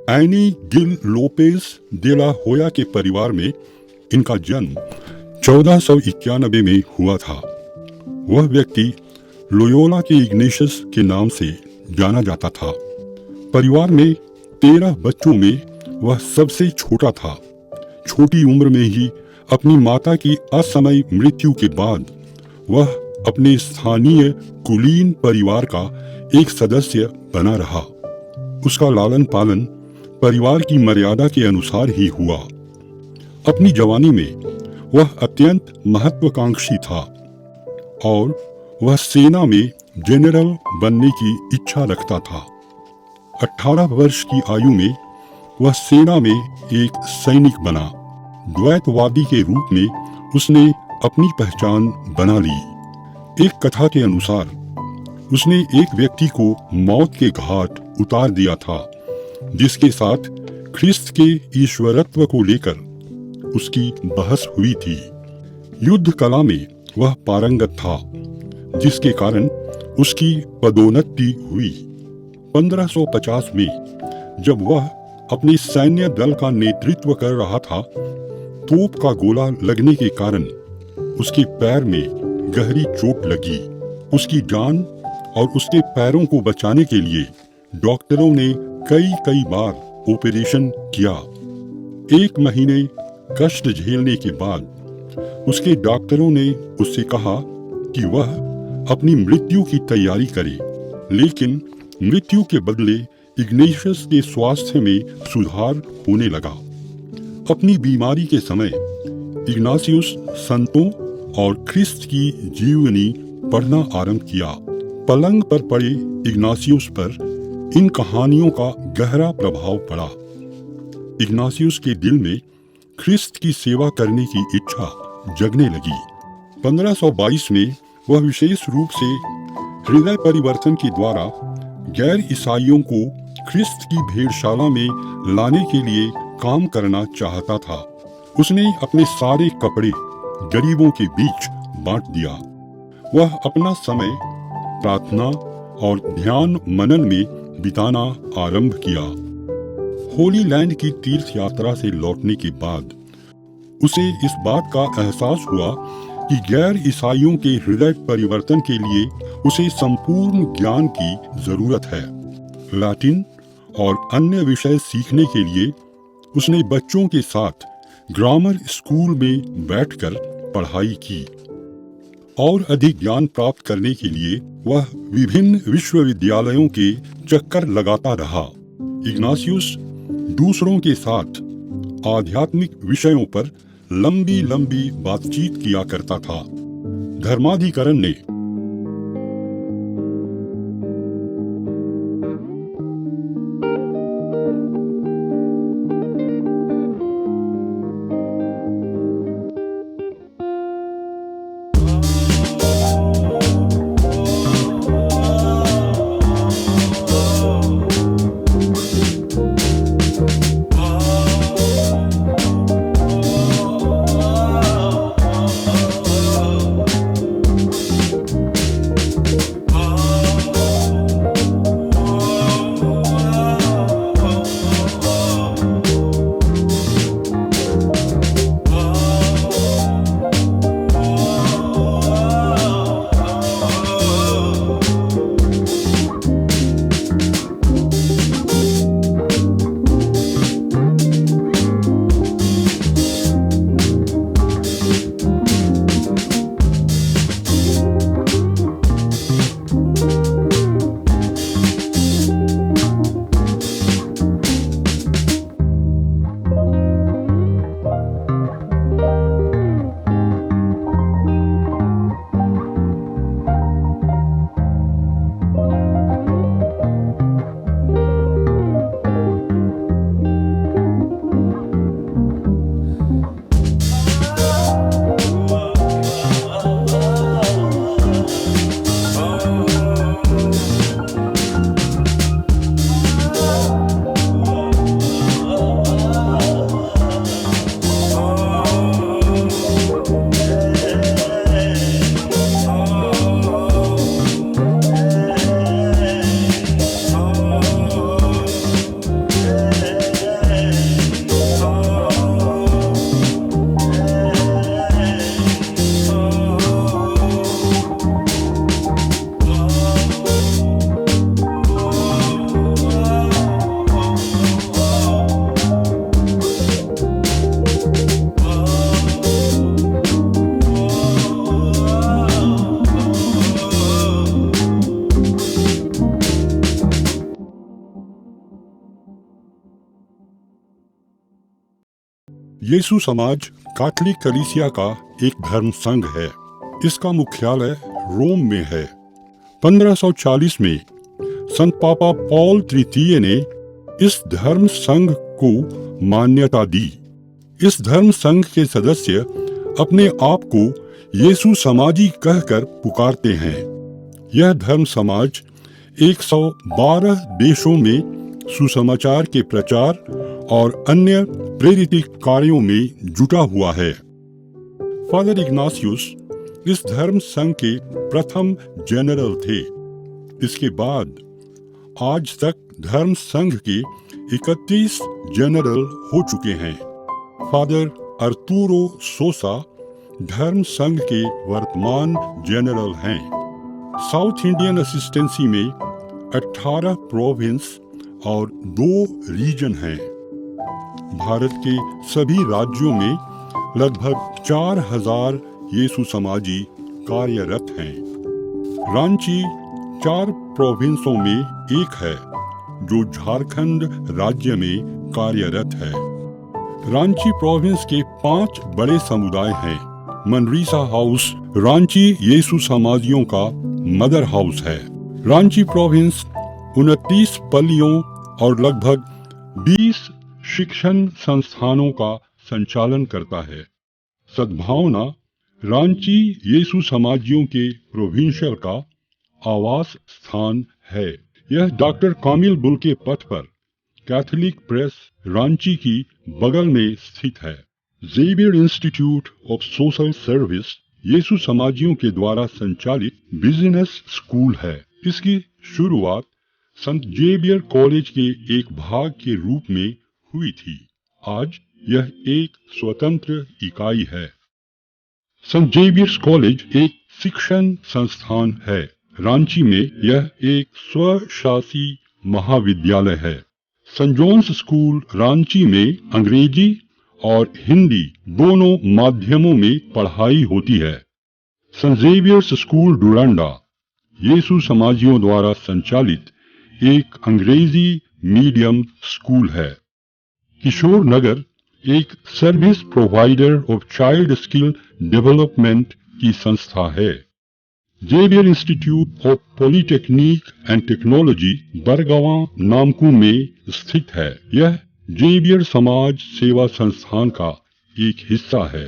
Any Gill Lopez दे ला होया के परिवार में इनका जन्म 1491 में हुआ था। वह व्यक्ति लोयोला के इग्नेशियस के नाम से जाना जाता था। परिवार में 13 बच्चों में वह सबसे छोटा था। छोटी उम्र में ही अपनी माता की असमय मृत्यु के बाद वह अपने स्थानीय कुलीन परिवार का एक सदस्य बना रहा। उसका लालन पालन परिवार की मर्यादा के अनुसार ही हुआ। अपनी जवानी में वह अत्यंत महत्वाकांक्षी था और वह सेना में जनरल बनने की इच्छा रखता था। 18 वर्ष की आयु में वह सेना में एक सैनिक बना। द्वैतवादी के रूप में उसने अपनी पहचान बना ली। एक कथा के अनुसार उसने एक व्यक्ति को मौत के घाट उतार दिया था, जिसके साथ ख्रिस्त के ईश्वरत्व को लेकर उसकी बहस हुई थी। युद्ध कला में वह पारंगत था, जिसके कारण उसकी पदोन्नति हुई। 1550 में जब वह अपने सैन्य दल का नेतृत्व कर रहा था, तोप का गोला लगने के कारण उसके पैर में गहरी चोट लगी। उसकी जान और उसके पैरों को बचाने के लिए डॉक्टरों ने कई बार ऑपरेशन किया। 1 महीने कष्ट झेलने के बाद उसके डॉक्टरों ने उससे कहा कि वह अपनी मृत्यु की तैयारी करे, लेकिन मृत्यु के बदले इग्नेशियस के स्वास्थ्य में सुधार होने लगा। अपनी बीमारी के समय इग्नासियस संतों और ख्रिस्त की जीवनी पढ़ना आरंभ किया। पलंग पर पड़े इग्नासियस पर इन कहानियों का गहरा प्रभाव पड़ा। इग्नासियस के दिल में ख्रिस्त की सेवा करने की इच्छा जगने लगी। 1522 में वह विशेष रूप से हृदय परिवर्तन के द्वारा गैर ईसाइयों को ख्रिस्त की भेड़शाला में लाने के लिए काम करना चाहता था। उसने अपने सारे कपड़े गरीबों के बीच बांट दिया। वह अपना समय प्रार्थना और ध्यान मनन में बिताना आरंभ किया। होली लैंड की तीर्थ यात्रा से लौटने के बाद उसे इस बात का एहसास हुआ कि गैर ईसाइयों के हृदय परिवर्तन के लिए उसे संपूर्ण ज्ञान की जरूरत है। लैटिन और अन्य विषय सीखने के लिए उसने बच्चों के साथ ग्रामर स्कूल में बैठकर पढ़ाई की और अधिक ज्ञान प्राप्त करने के लिए वह विभिन्न विश्वविद्यालयों के चक्कर लगाता रहा। इग्नासियस दूसरों के साथ आध्यात्मिक विषयों पर लंबी बातचीत किया करता था। धर्माधिकरण ने यीशु समाज कैथोलिक कलीसिया का एक धर्म संघ है। इसका मुख्यालय रोम में है। 1540 में संत पापा पॉल तृतीय ने इस धर्म संघ को मान्यता दी। इस धर्म संघ के सदस्य अपने आप को यीशु समाजी कहकर पुकारते हैं। यह धर्म समाज 112 देशों में सुसमाचार के प्रचार और अन्य प्रेरित कार्यों में जुटा हुआ है। फादर इग्नासियस इस धर्म संघ के प्रथम जनरल थे। इसके बाद आज तक धर्म संघ के 31 जनरल हो चुके हैं। फादर अर्तुरो सोसा धर्म संघ के वर्तमान जनरल हैं। साउथ इंडियन असिस्टेंसी में 18 प्रोविंस और 2 रीजन हैं। भारत के सभी राज्यों में लगभग 4000 यीशु समाजी कार्यरत हैं। रांची 4 प्रोविंसों में एक है जो झारखंड राज्य में कार्यरत है। रांची प्रोविंस के 5 बड़े समुदाय हैं। मनरीसा हाउस रांची यीशु समाजियों का मदर हाउस है। रांची प्रोविंस 29 पल्लियों और लगभग 20 शिक्षण संस्थानों का संचालन करता है। सद्भावना रांची यीशु समाजियों के प्रोविंशियल का आवास स्थान है। यह डॉक्टर कामिल बुल्के पथ पर कैथोलिक प्रेस रांची की बगल में स्थित है। Xavier institute of social service यीशु समाजियों के द्वारा संचालित बिजनेस स्कूल है। इसकी शुरुआत संत जेवियर कॉलेज के एक भाग के रूप में हुई थी। आज यह एक स्वतंत्र इकाई है। संत जेवियर्स कॉलेज एक शिक्षण संस्थान है। रांची में यह एक स्वशासी महाविद्यालय है। सेंट जॉन्स स्कूल रांची में अंग्रेजी और हिंदी दोनों माध्यमों में पढ़ाई होती है। सेंट जेवियर्स स्कूल डुरांडा यीशु समाजियों द्वारा संचालित एक अंग्रेजी मीडियम स्कूल है। किशोर नगर एक service provider of child skill development की संस्था है। Xavier institute of polytechnic and technology Bargawa Namku में स्थित है। यह जेवियर समाज सेवा संस्थान का एक हिस्सा है।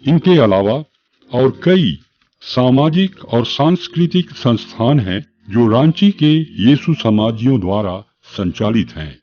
इनके अलावा और कई सामाजिक और सांस्कृतिक संस्थान हैं जो रांची के यीशु समाजियों द्वारा संचालित हैं।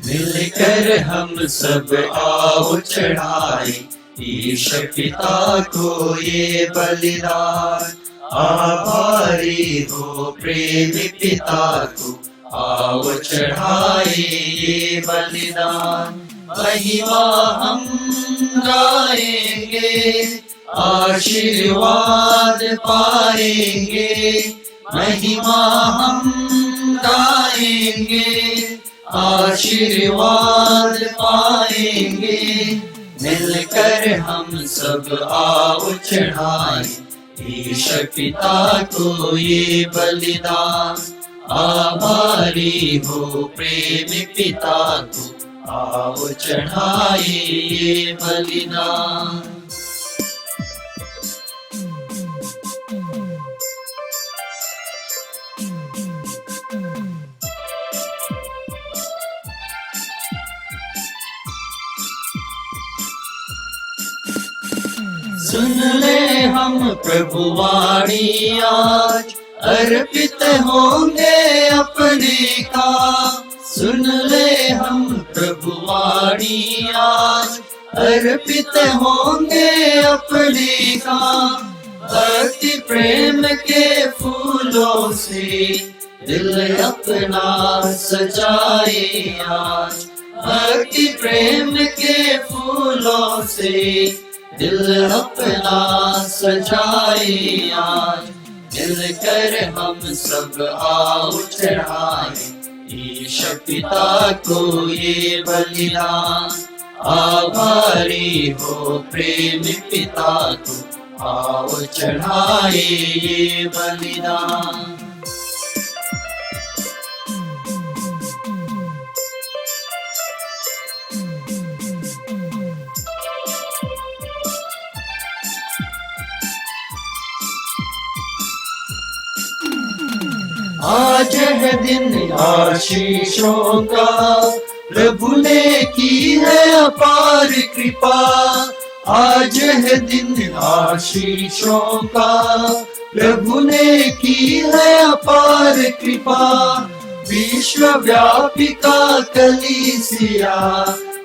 मिलकर हम सब आओ चढ़ाए ईश पिता को ये बलिदान। आभारी हो प्रेम पिता को आओ चढ़ाए ये बलिदान। महिमा हम गाएंगे आशीर्वाद पाएंगे। महिमा हम गाएंगे आशीर्वाद पाएंगे। मिलकर हम सब आओ चढ़ाए ईश पिता को ये बलिदान। आभारी हो प्रेम पिता को आओ चढ़ाए ये बलिदान। सुन ले हम प्रभु वाणी आज, अर्पित होंगे अपने काम। सुन ले हम प्रभु वाणी आज, अर्पित होंगे अपने काम। भक्ति प्रेम के फूलों से दिल अपना सजाए आज। भक्ति प्रेम के फूलों से दिल अपना सजाए आज। मिलकर हम सब आओ चढ़ाए ईश पिता को ये बलिदान। आभारी हो प्रेम पिता को, आओ चढ़ाए ये बलिदान। आज है दिन आशीषों का, प्रभु ने की है अपार कृपा। आज है दिन आशीषों का, प्रभु ने की है अपार कृपा। विश्वव्यापिका कलीसिया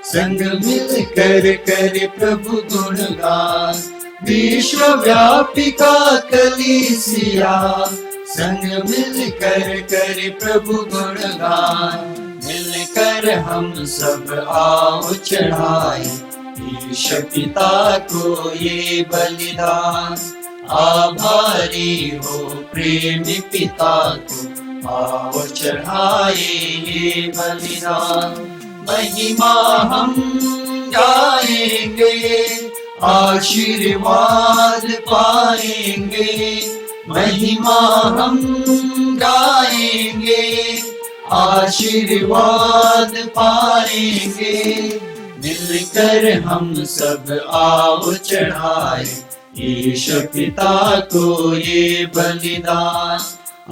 संग मिल कर करे प्रभु गुणगान। विश्वव्यापिका कलीसिया संग मिल कर करे प्रभु गुणगान। मिलकर हम सब आओ चढ़ाए ईश पिता को ये बलिदान। आभारी हो प्रेमी पिता को, आओ चढ़ाए ये बलिदान। महिमा हम गाएंगे, आशीर्वाद पाएंगे। महिमा हम गाएंगे, आशीर्वाद पाएंगे। मिलकर हम सब आओ चढ़ाए ईश पिता को ये बलिदान।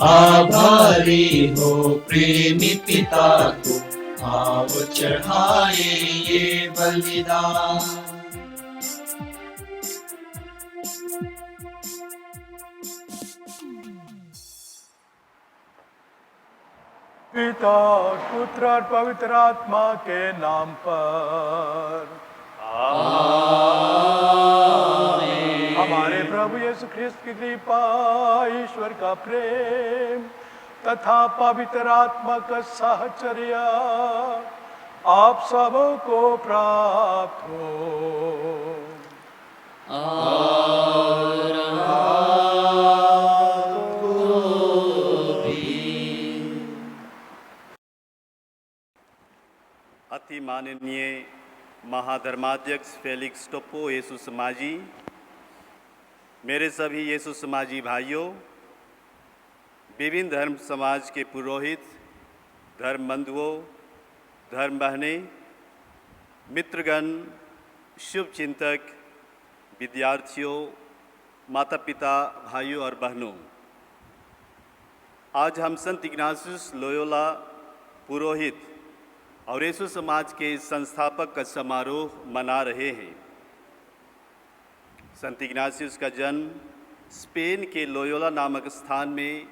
आभारी हो प्रेमी पिता को, आओ चढ़ाए ये बलिदान। पिता और पुत्र और पवित्र आत्मा के नाम पर आमीन। हमारे प्रभु यीशु ख्रिस्त की कृपा, ईश्वर का प्रेम तथा पवित्र आत्मा का साहचर्य आप सबों को प्राप्त हो। अति माननीय महाधर्माध्यक्ष फेलिक्स टोप्पो यीशु समाजी, मेरे सभी यीशु समाजी भाइयों, विभिन्न धर्म समाज के पुरोहित, धर्म बंधुओं, धर्म बहनें, मित्रगण, शुभ चिंतक, विद्यार्थियों, माता पिता, भाइयों और बहनों, आज हम संत इग्नासियस लोयोला पुरोहित और यीशु समाज के संस्थापक का समारोह मना रहे हैं। संत इग्नासियस का जन्म स्पेन के लोयोला नामक स्थान में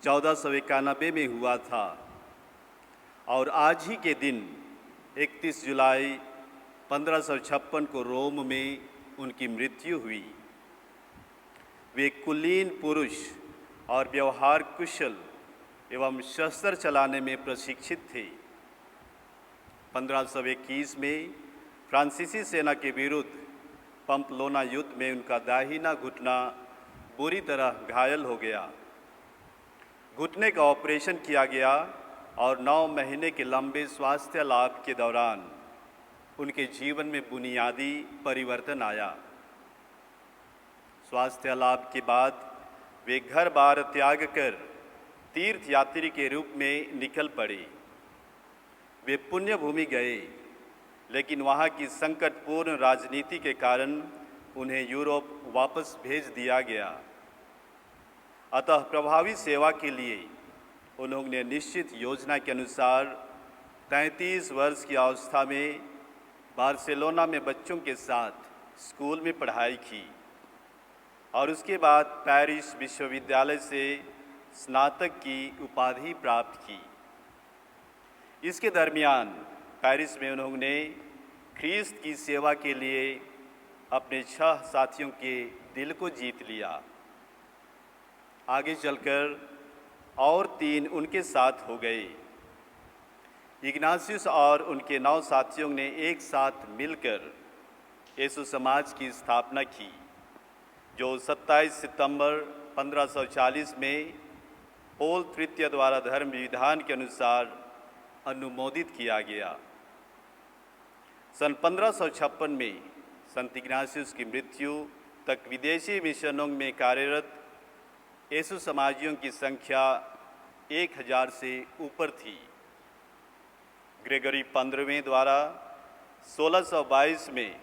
1491 में हुआ था और आज ही के दिन 31 जुलाई 1556 को रोम में उनकी मृत्यु हुई। वे कुलीन पुरुष और व्यवहार कुशल एवं शस्त्र चलाने में प्रशिक्षित थे। 1521 में फ्रांसीसी सेना के विरुद्ध पंपलोना युद्ध में उनका दाहिना घुटना बुरी तरह घायल हो गया। घुटने का ऑपरेशन किया गया और 9 महीने के लंबे स्वास्थ्य लाभ के दौरान उनके जीवन में बुनियादी परिवर्तन आया। स्वास्थ्य लाभ के बाद वे घर बार त्याग कर तीर्थ यात्री के रूप में निकल पड़े। वे पुण्य भूमि गए, लेकिन वहाँ की संकटपूर्ण राजनीति के कारण उन्हें यूरोप वापस भेज दिया गया। अतः प्रभावी सेवा के लिए उन्होंने निश्चित योजना के अनुसार 33 वर्ष की अवस्था में बार्सिलोना में बच्चों के साथ स्कूल में पढ़ाई की और उसके बाद पेरिस विश्वविद्यालय से स्नातक की उपाधि प्राप्त की। इसके दरमियान पेरिस में उन्होंने ख्रीस्त की सेवा के लिए अपने 6 साथियों के दिल को जीत लिया। आगे चलकर और 3 उनके साथ हो गए। इग्नासियस और उनके 9 साथियों ने एक साथ मिलकर यीशु समाज की स्थापना की, जो 27 सितंबर 1540 में पोल तृतीय द्वारा धर्म विधान के अनुसार अनुमोदित किया गया। सन 1556 में संत इग्नासियस की मृत्यु तक विदेशी मिशनों में कार्यरत यीशु समाजियों की संख्या 1000 से ऊपर थी। ग्रेगरी 15वें द्वारा 1622 में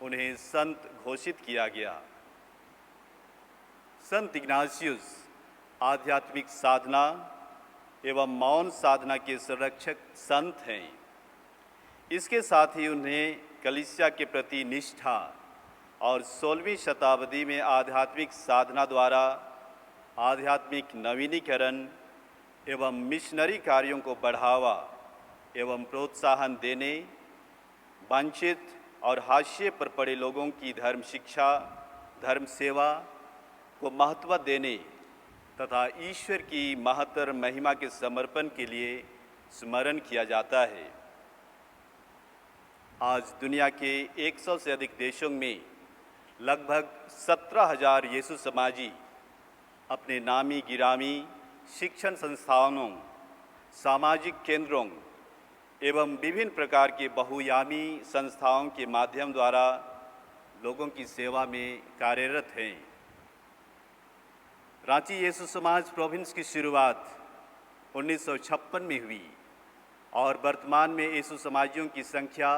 उन्हें संत घोषित किया गया। संत इग्नासियस आध्यात्मिक साधना एवं मौन साधना के संरक्षक संत हैं। इसके साथ ही उन्हें कलीसिया के प्रति निष्ठा और 16वीं शताब्दी में आध्यात्मिक साधना द्वारा आध्यात्मिक नवीनीकरण एवं मिशनरी कार्यों को बढ़ावा एवं प्रोत्साहन देने, वंचित और हाशिए पर पड़े लोगों की धर्म शिक्षा, धर्म सेवा को महत्व देने तथा ईश्वर की महत्तर महिमा के समर्पण के लिए स्मरण किया जाता है। आज दुनिया के 100 से अधिक देशों में लगभग 17,000 यीशु समाजी अपने नामी गिरामी शिक्षण संस्थानों, सामाजिक केंद्रों एवं विभिन्न प्रकार के बहुयामी संस्थाओं के माध्यम द्वारा लोगों की सेवा में कार्यरत हैं। रांची यीशु समाज प्रोविंस की शुरुआत 1956 में हुई और वर्तमान में यीशु समाजियों की संख्या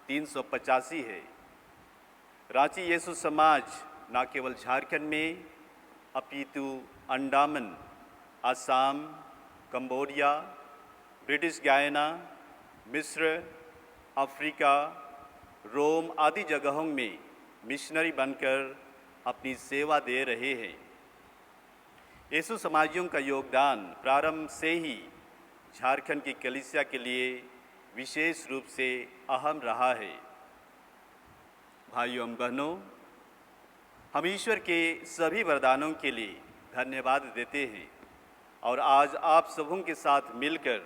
385 है। रांची यीशु समाज न केवल झारखंड में अपितु अंडमान, असम, कंबोडिया, ब्रिटिश गायना, मिस्र, अफ्रीका, रोम आदि जगहों में मिशनरी बनकर अपनी सेवा दे रहे हैं। यीशु समाजियों का योगदान प्रारंभ से ही झारखंड की कलीसिया के लिए विशेष रूप से अहम रहा है। भाइयों एवं बहनों, हम ईश्वर के सभी वरदानों के लिए धन्यवाद देते हैं और आज आप सबों के साथ मिलकर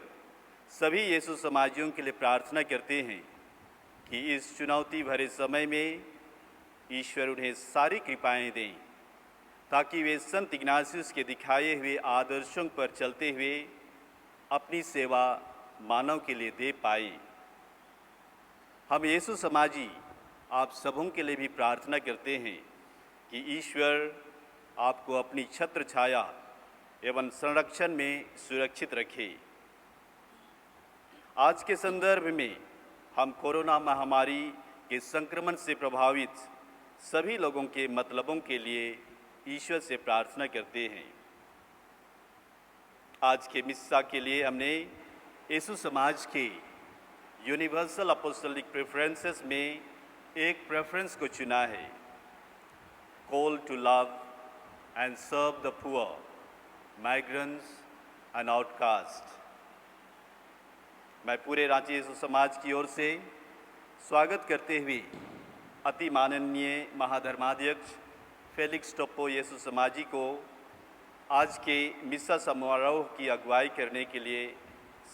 सभी यीशु समाजियों के लिए प्रार्थना करते हैं कि इस चुनौती भरे समय में ईश्वर उन्हें सारी कृपाएं दें ताकि वे संत इग्नासियस के दिखाए हुए आदर्शों पर चलते हुए अपनी सेवा मानव के लिए दे पाए। हम यीशु समाजी आप सबों के लिए भी प्रार्थना करते हैं कि ईश्वर आपको अपनी छत्र छाया एवं संरक्षण में सुरक्षित रखे। आज के संदर्भ में हम कोरोना महामारी के संक्रमण से प्रभावित सभी लोगों के मतलबों के लिए ईश्वर से प्रार्थना करते हैं। आज के मिस्सा के लिए हमने यीशु समाज के यूनिवर्सल अपोस्टोलिक प्रेफरेंसेस में एक प्रेफरेंस को चुना है, call to love and serve the poor, migrants and outcast. मैं पूरे रांची यीशु समाज की ओर से स्वागत करते हुए अति माननीय महाधर्माध्यक्ष फेलिक्स टोप्पो यीशु समाजी को आज के मिस्सा समारोह की अगुवाई करने के लिए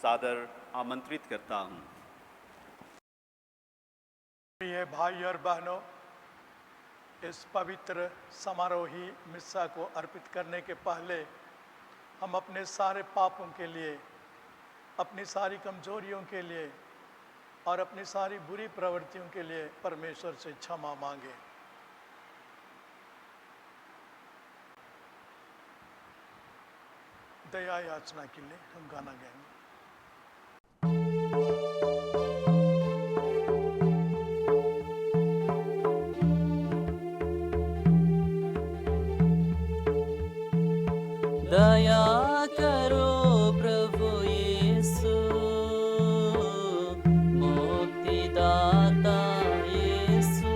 सादर आमंत्रित करता हूँ। प्रिय भाई और बहनों, इस पवित्र समारोही मिस्सा को अर्पित करने के पहले हम अपने सारे पापों के लिए, अपनी सारी कमजोरियों के लिए और अपनी सारी बुरी प्रवृत्तियों के लिए परमेश्वर से क्षमा मांगे। दया याचना के लिए हम गाना गाएंगे। दया करो प्रभु यीशु, मुक्तिदाता यीशु,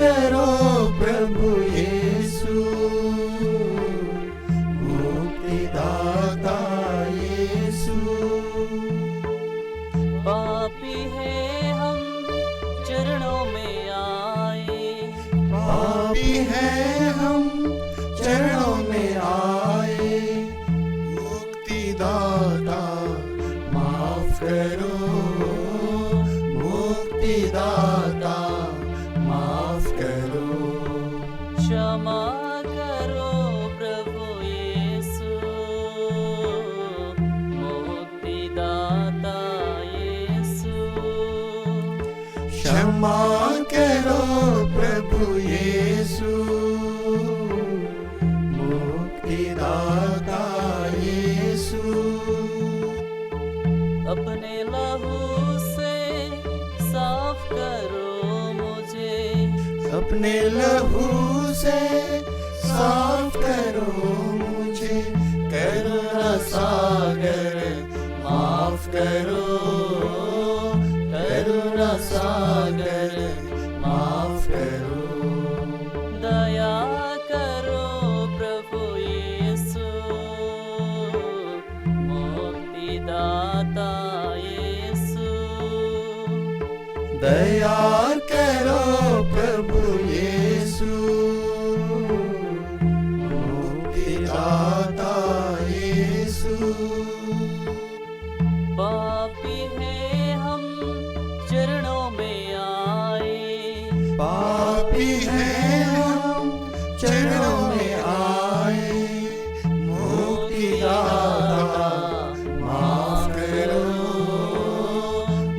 करो प्रभु यीशु, मुक्तिदाता यीशु। पापी है हम चरणों में आए, पापी है हम चरणों में आए, मुक्तिदाता माफ करो, मुक्तिदाता माफ करो। क्षमा करो प्रभु यीशु, मुक्तिदाता यीशु। क्षमा करो प्रभु यीशु, मुक्तिदाता यीशु। अपने लहू से साफ करो मुझे, अपने लहू से साफ करो मुझे, करुणा सागर माफ करो, करुणा सागर माफ करो। दया करो प्रभु यीशु, मुक्तिदाता यीशु। दया करो प्रभु यीशु, मुक्तिदाता यीशु। पापी है हम चरणों में आए, पापी हैं हम चरणों में आए, मुक्तिदाता माफ करो,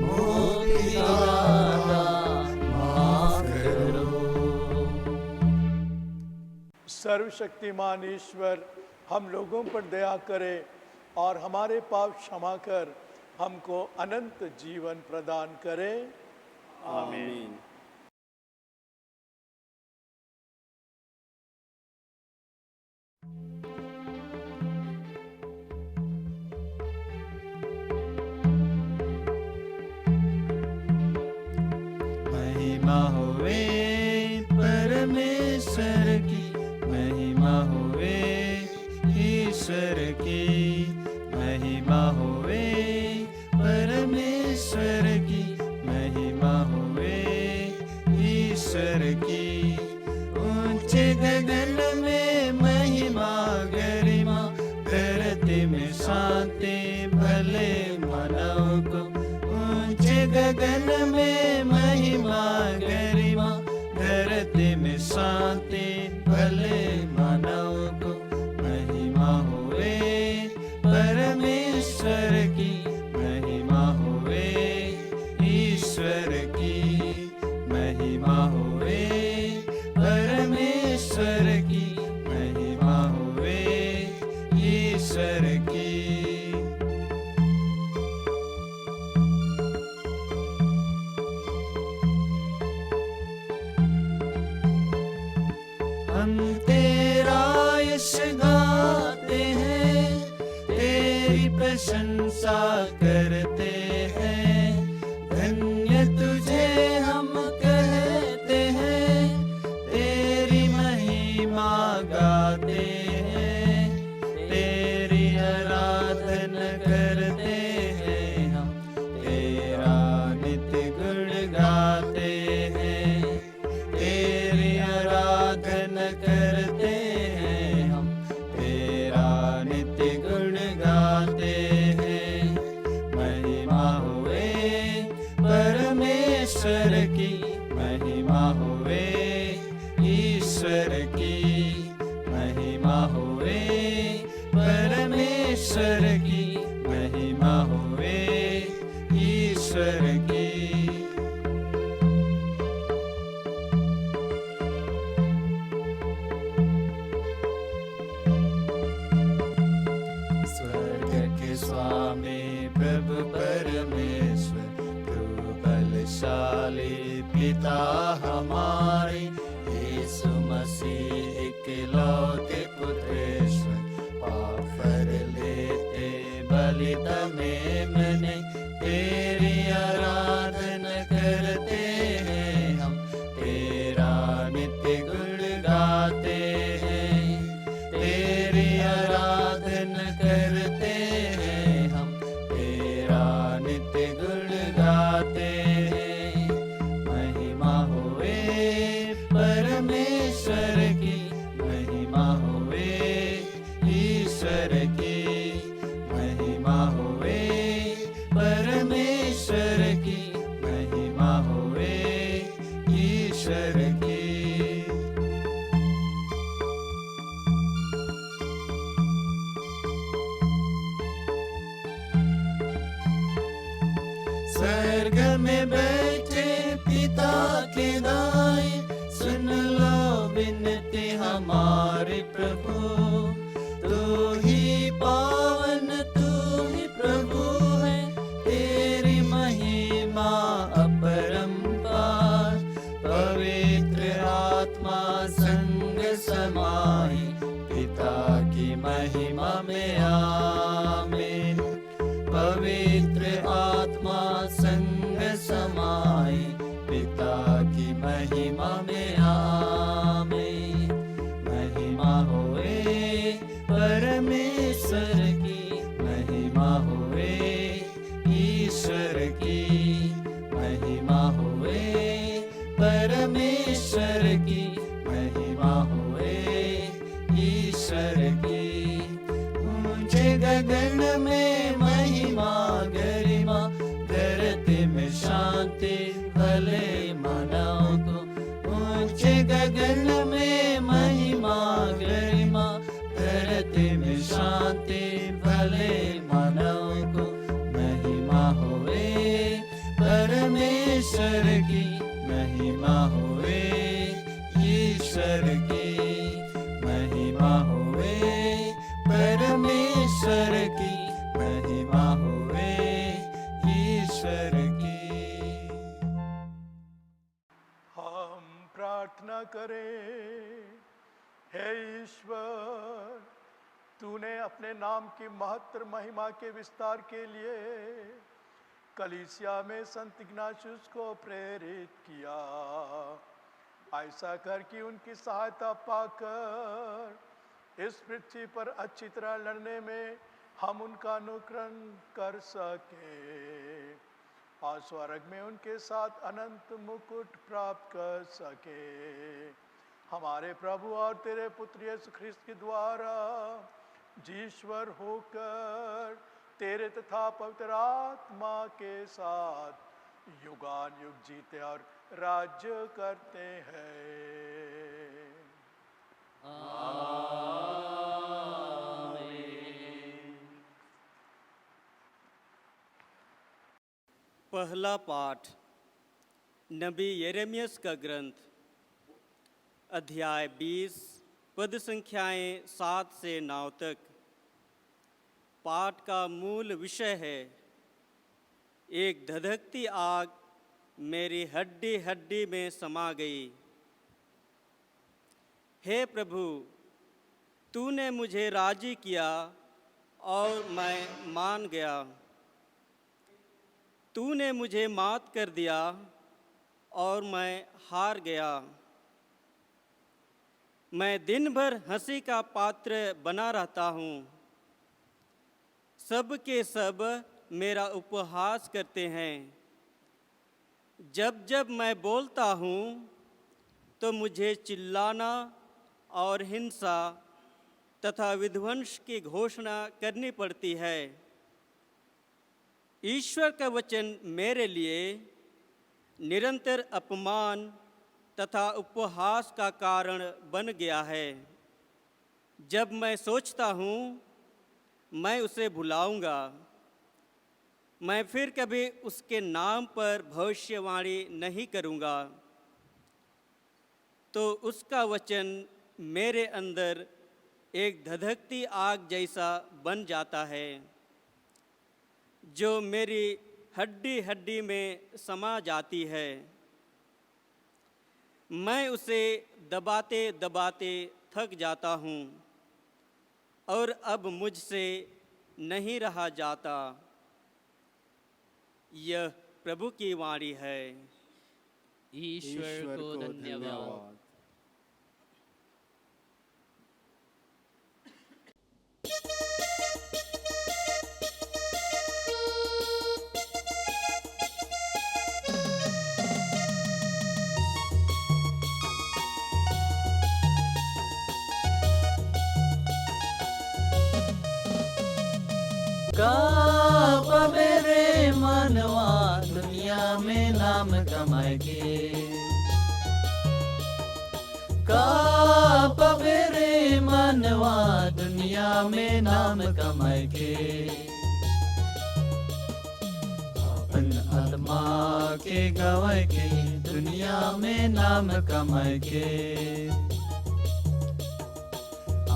मुक्तिदाता माफ करो। सर्वशक्तिमान ईश्वर हम लोगों पर दया करे और हमारे पाप क्षमा कर हमको अनंत जीवन प्रदान करे। आमीन। महिमा होवे परमेश्वर की, महिमा होवे ईश्वर की, महिमा होवे परमेश्वर की, महिमा होवे ईश्वर की। ऊंचे गगन में महिमा गरिमा, धरती में शांति भले मानव को। ऊंचे गगन में महिमा गरिमा, धरती में शांति भले मानव को। महिमा होवे परमेश्वर की, महिमा होवे ईश्वर की, महिमा होवे परमेश्वर की, महिमा होवे ईश्वर की। हम तेरा यश गाते हैं, तेरी प्रशंसा करते हैं, धन्य तुझे हम कहते हैं, तेरी महिमा गाते हैं, तेरी आराधना करते हैं हम, तेरा नित्य गुण गाते हैं, तेरी आराधना करते हैं हम, तेरा नित्य गुण गाते हैं। महिमा होवे परमेश्वर की, महिमा होवे ईश्वर की, महिमा होवे परमेश्वर की, महिमा होवे ईश्वर की। स्वर्ग के स्वामी प्रभु परमेश्वर, तू बलशाली पिता हमारे, यीशु मसीह इकलौते पुत्रेश्वर, पाप कर लेते बलिदान में मने, तेरी आराधना करते हैं हम, तेरा स्वर्ग में बैठे पिता के दाएं, सुन लो विनती हमारे प्रभु। तू ही पावन, तू ही प्रभु है, तेरी महिमा अपरंपार। पवित्र आत्मा संग समाई, पिता की महिमा में आमीन। पवित्र आत्मा संग समाई, पिता की महिमा में आमीन। महिमा होए परमेश्वर की, महिमा होए ईश्वर की, महिमा होए परमेश्वर की, महिमा होए ईश्वर की। ऊंचे गगन में महिमा गरिमा, धरती में शांति भले मानव को। ऊंचे गगन में महिमा गरिमा, धरती में शांति भले मानव को। महिमा होए परमेश्वर की, महिमा होए ईश्वर की, महिमा होए परमेश्वर की, महिमा होए ईश्वर की। हम प्रार्थना करें। हे ईश्वर, तूने अपने नाम की महत्तर महिमा के विस्तार के लिए कलीसिया में संत इग्नाशियस को प्रेरित किया। ऐसा कर कि उनकी सहायता पाकर इस पृथ्वी पर अच्छी तरह लड़ने में हम उनका अनुकरण कर सके और स्वर्ग में उनके साथ अनंत मुकुट प्राप्त कर सके। हमारे प्रभु और तेरे पुत्र यीशु ख्रिस्त के द्वारा जीश्वर होकर तेरे तथा पवित्र आत्मा के साथ युगान युग जीते और राज्य करते हैं। पहला पाठ नबी यिर्मयाह का ग्रंथ, अध्याय 20, पद संख्याएं 7 से 9 तक। पाठ का मूल विषय है, एक धधकती आग मेरी हड्डी हड्डी में समा गई। हे प्रभु, तूने मुझे राजी किया और मैं मान गया। तूने मुझे मात कर दिया और मैं हार गया। मैं दिन भर हंसी का पात्र बना रहता हूँ। सब के सब मेरा उपहास करते हैं। जब जब मैं बोलता हूँ तो मुझे चिल्लाना और हिंसा तथा विध्वंस की घोषणा करनी पड़ती है। ईश्वर का वचन मेरे लिए निरंतर अपमान तथा उपहास का कारण बन गया है। जब मैं सोचता हूँ मैं उसे भुलाऊंगा, मैं फिर कभी उसके नाम पर भविष्यवाणी नहीं करूंगा, तो उसका वचन मेरे अंदर एक धधकती आग जैसा बन जाता है, जो मेरी हड्डी हड्डी में समा जाती है। मैं उसे दबाते दबाते थक जाता हूँ और अब मुझसे नहीं रहा जाता। यह प्रभु की वाणी है। ईश्वर को धन्यवाद। कापा मेरे मनवा दुनिया में नाम कमाएगे। कापा मेरे मनवा दुनिया में नाम कमाएगे। अपन आत्मा के गवाए के दुनिया में नाम कमाए के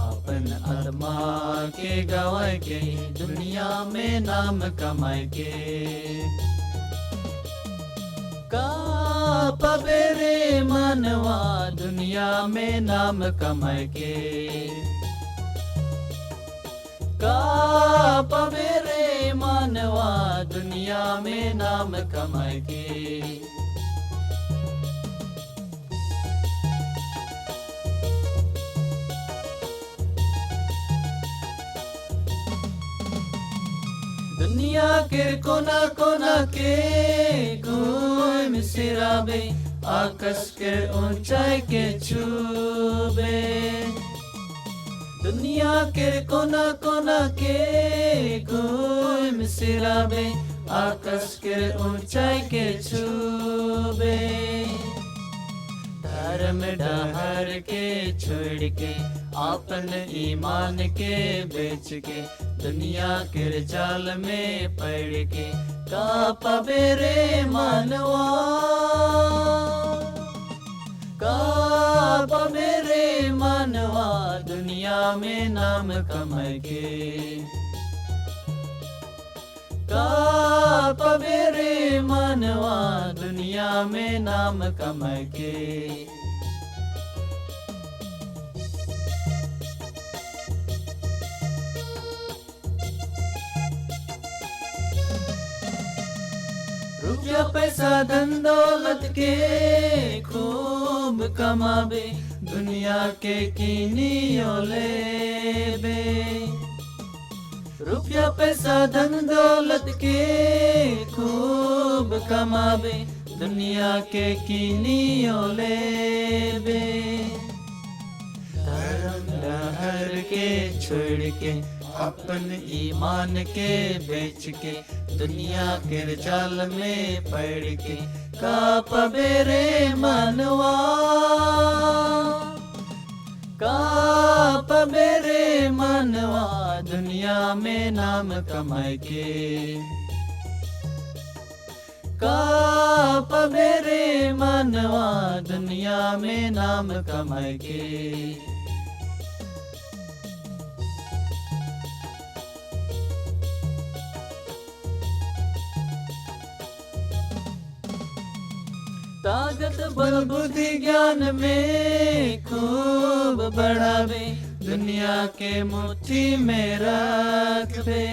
अपन आत्मा के गवाए के दुनिया में नाम कमाए के का पबे रे मनवा दुनिया में नाम कमाए के का पबे रे मनवा दुनिया में नाम कमाए के दुनिया के कोना कोना के घूम सिराबे आकाश के ऊंचाई के छूबे दुनिया के कोना कोना के घूम सिराबे आकाश के ऊंचाई के छूबे धर्म डहर के छोड़ के अपन ईमान के बेच के दुनिया के जाल में पड़ के का पबे रे मनवा का पबे रे मनवा दुनिया में नाम कमाए के का पबे रे मनवा दुनिया में नाम कमाए के रुपया पैसा धन दौलत के खूब कमाबे दुनिया के कीनियो लेबे रुपया पैसा धन दौलत के खूब कमाबे दुनिया के कीनियो लेबे धर्म डहर के छोड़ के अपन ईमान के बेच के दुनिया के जाल में पड़ के का पबे रे मनवा का पबे रे मनवा दुनिया में नाम कमाए के का पबे रे मनवा दुनिया में नाम कमाए के ताकत बल बुद्धि ज्ञान में खूब बढ़ावे दुनिया के मुट्ठी में रखबे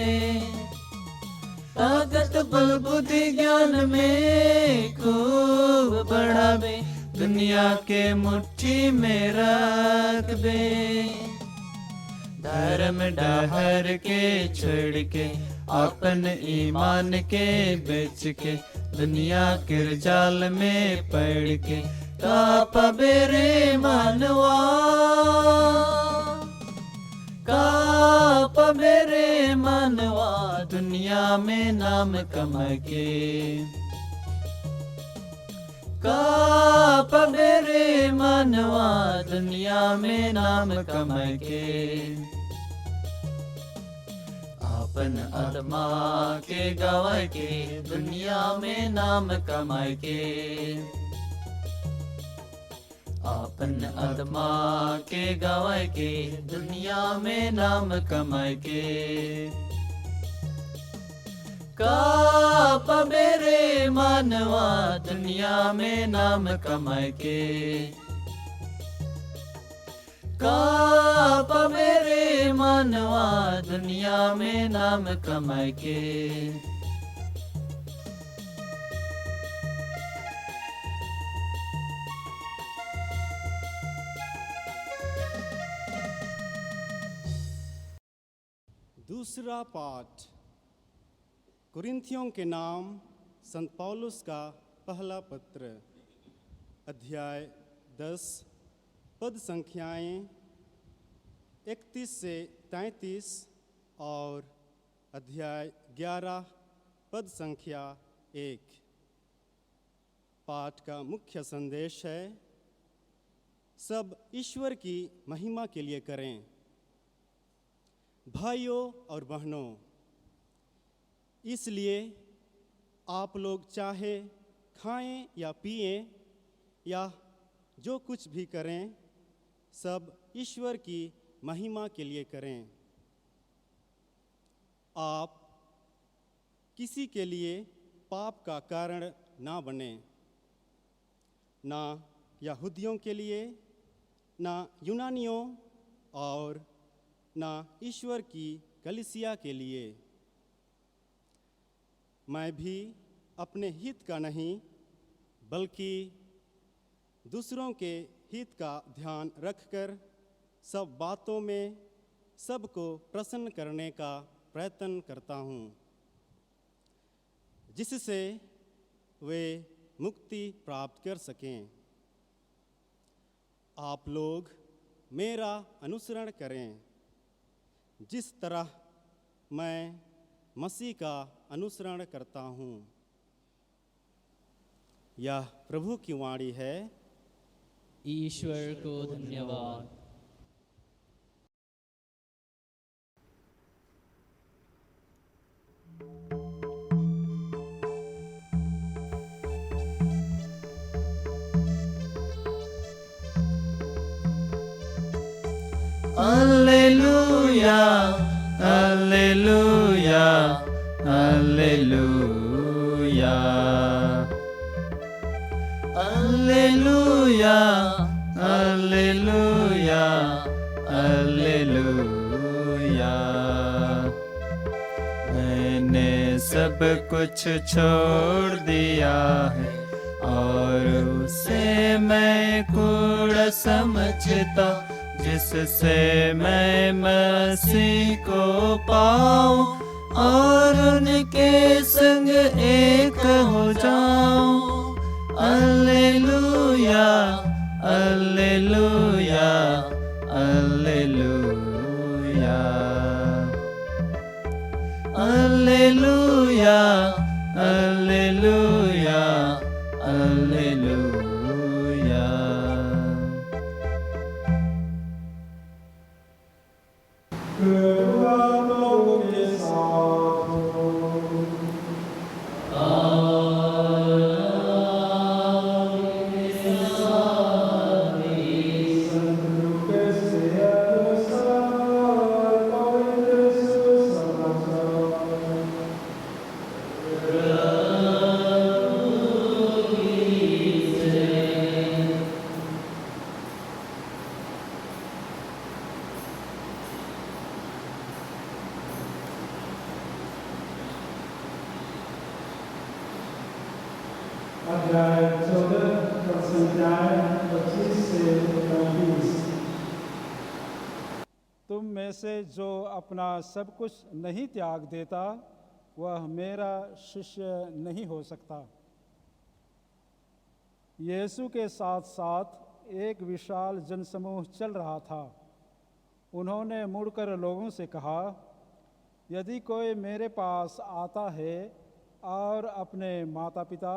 ताकत बल बुद्धि ज्ञान में खूब बढ़ावे दुनिया के मुट्ठी में रखबे धर्म डहर के छोड़ के अपन ईमान के बेच के दुनिया के जाल में पड़ के का पबे रे मनवा का पबे रे मनवा दुनिया में नाम कमा के का पबे रे मनवा दुनिया में नाम कमा के अपन आत्मा के गवा के दुनिया में नाम कमाए के अपन आत्मा के गवा के दुनिया में नाम कमाए के का पबे रे मनवा दुनिया में नाम कमाए के का पबे रे मनवा दुनिया में नाम कमाए के दूसरा पाठ कुरिन्थियों के नाम संत पौलुस का पहला पत्र अध्याय 10 पद संख्याएं 31 से 33 और अध्याय 11 पद संख्या 1। पाठ का मुख्य संदेश है सब ईश्वर की महिमा के लिए करें। भाइयों और बहनों, इसलिए आप लोग चाहे खाएं या पिएं या जो कुछ भी करें, सब ईश्वर की महिमा के लिए करें। आप किसी के लिए पाप का कारण ना बने, ना यहूदियों के लिए, ना यूनानियों और ना ईश्वर की कलीसिया के लिए। मैं भी अपने हित का नहीं बल्कि दूसरों के हित का ध्यान रखकर सब बातों में सबको प्रसन्न करने का प्रयत्न करता हूँ, जिससे वे मुक्ति प्राप्त कर सकें। आप लोग मेरा अनुसरण करें, जिस तरह मैं मसीह का अनुसरण करता हूँ। यह प्रभु की वाणी है। ईश्वर को धन्यवाद। Alleluia, Alleluia, Alleluia, Alleluia, Alleluia, Alleluia। मैंने सब कुछ छोड़ दिया है और उसे मैं कूड़ा समझता, जिससे मैं मसीह को पाऊं और उनके संग एक हो जाऊं। Alleluia, Alleluia, Alleluia, Alleluia, Alleluia, Alleluia। अध्याय 14 का संख्याएं 25 से 30। तुम में से जो अपना सब कुछ नहीं त्याग देता, वह मेरा शिष्य नहीं हो सकता। यीशु के साथ साथ एक विशाल जनसमूह चल रहा था। उन्होंने मुड़कर लोगों से कहा, यदि कोई मेरे पास आता है और अपने माता पिता,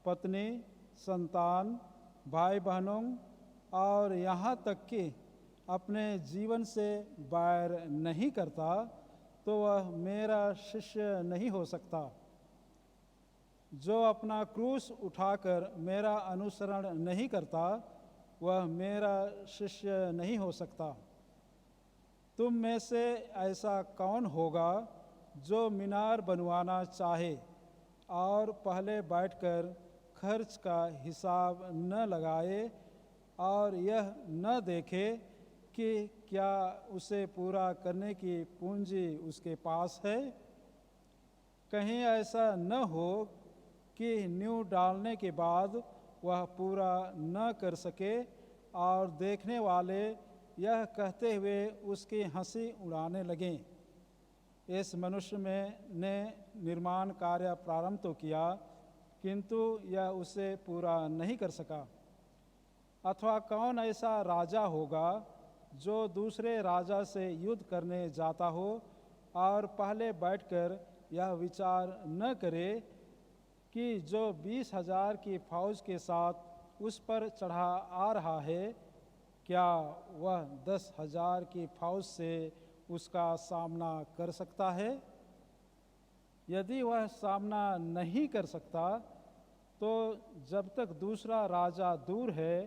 पत्नी, संतान, भाई बहनों और यहाँ तक कि अपने जीवन से बैर नहीं करता, तो वह मेरा शिष्य नहीं हो सकता। जो अपना क्रूस उठाकर मेरा अनुसरण नहीं करता, वह मेरा शिष्य नहीं हो सकता। तुम में से ऐसा कौन होगा जो मीनार बनवाना चाहे और पहले बैठकर खर्च का हिसाब न लगाए और यह न देखे कि क्या उसे पूरा करने की पूंजी उसके पास है? कहीं ऐसा न हो कि नींव डालने के बाद वह पूरा न कर सके और देखने वाले यह कहते हुए उसकी हंसी उड़ाने लगें, इस मनुष्य ने निर्माण कार्य प्रारंभ तो किया, किंतु यह उसे पूरा नहीं कर सका। अथवा कौन ऐसा राजा होगा जो दूसरे राजा से युद्ध करने जाता हो और पहले बैठकर यह विचार न करे कि जो 20,000 की फौज के साथ उस पर चढ़ा आ रहा है, क्या वह 10,000 की फौज से उसका सामना कर सकता है? यदि वह सामना नहीं कर सकता, तो जब तक दूसरा राजा दूर है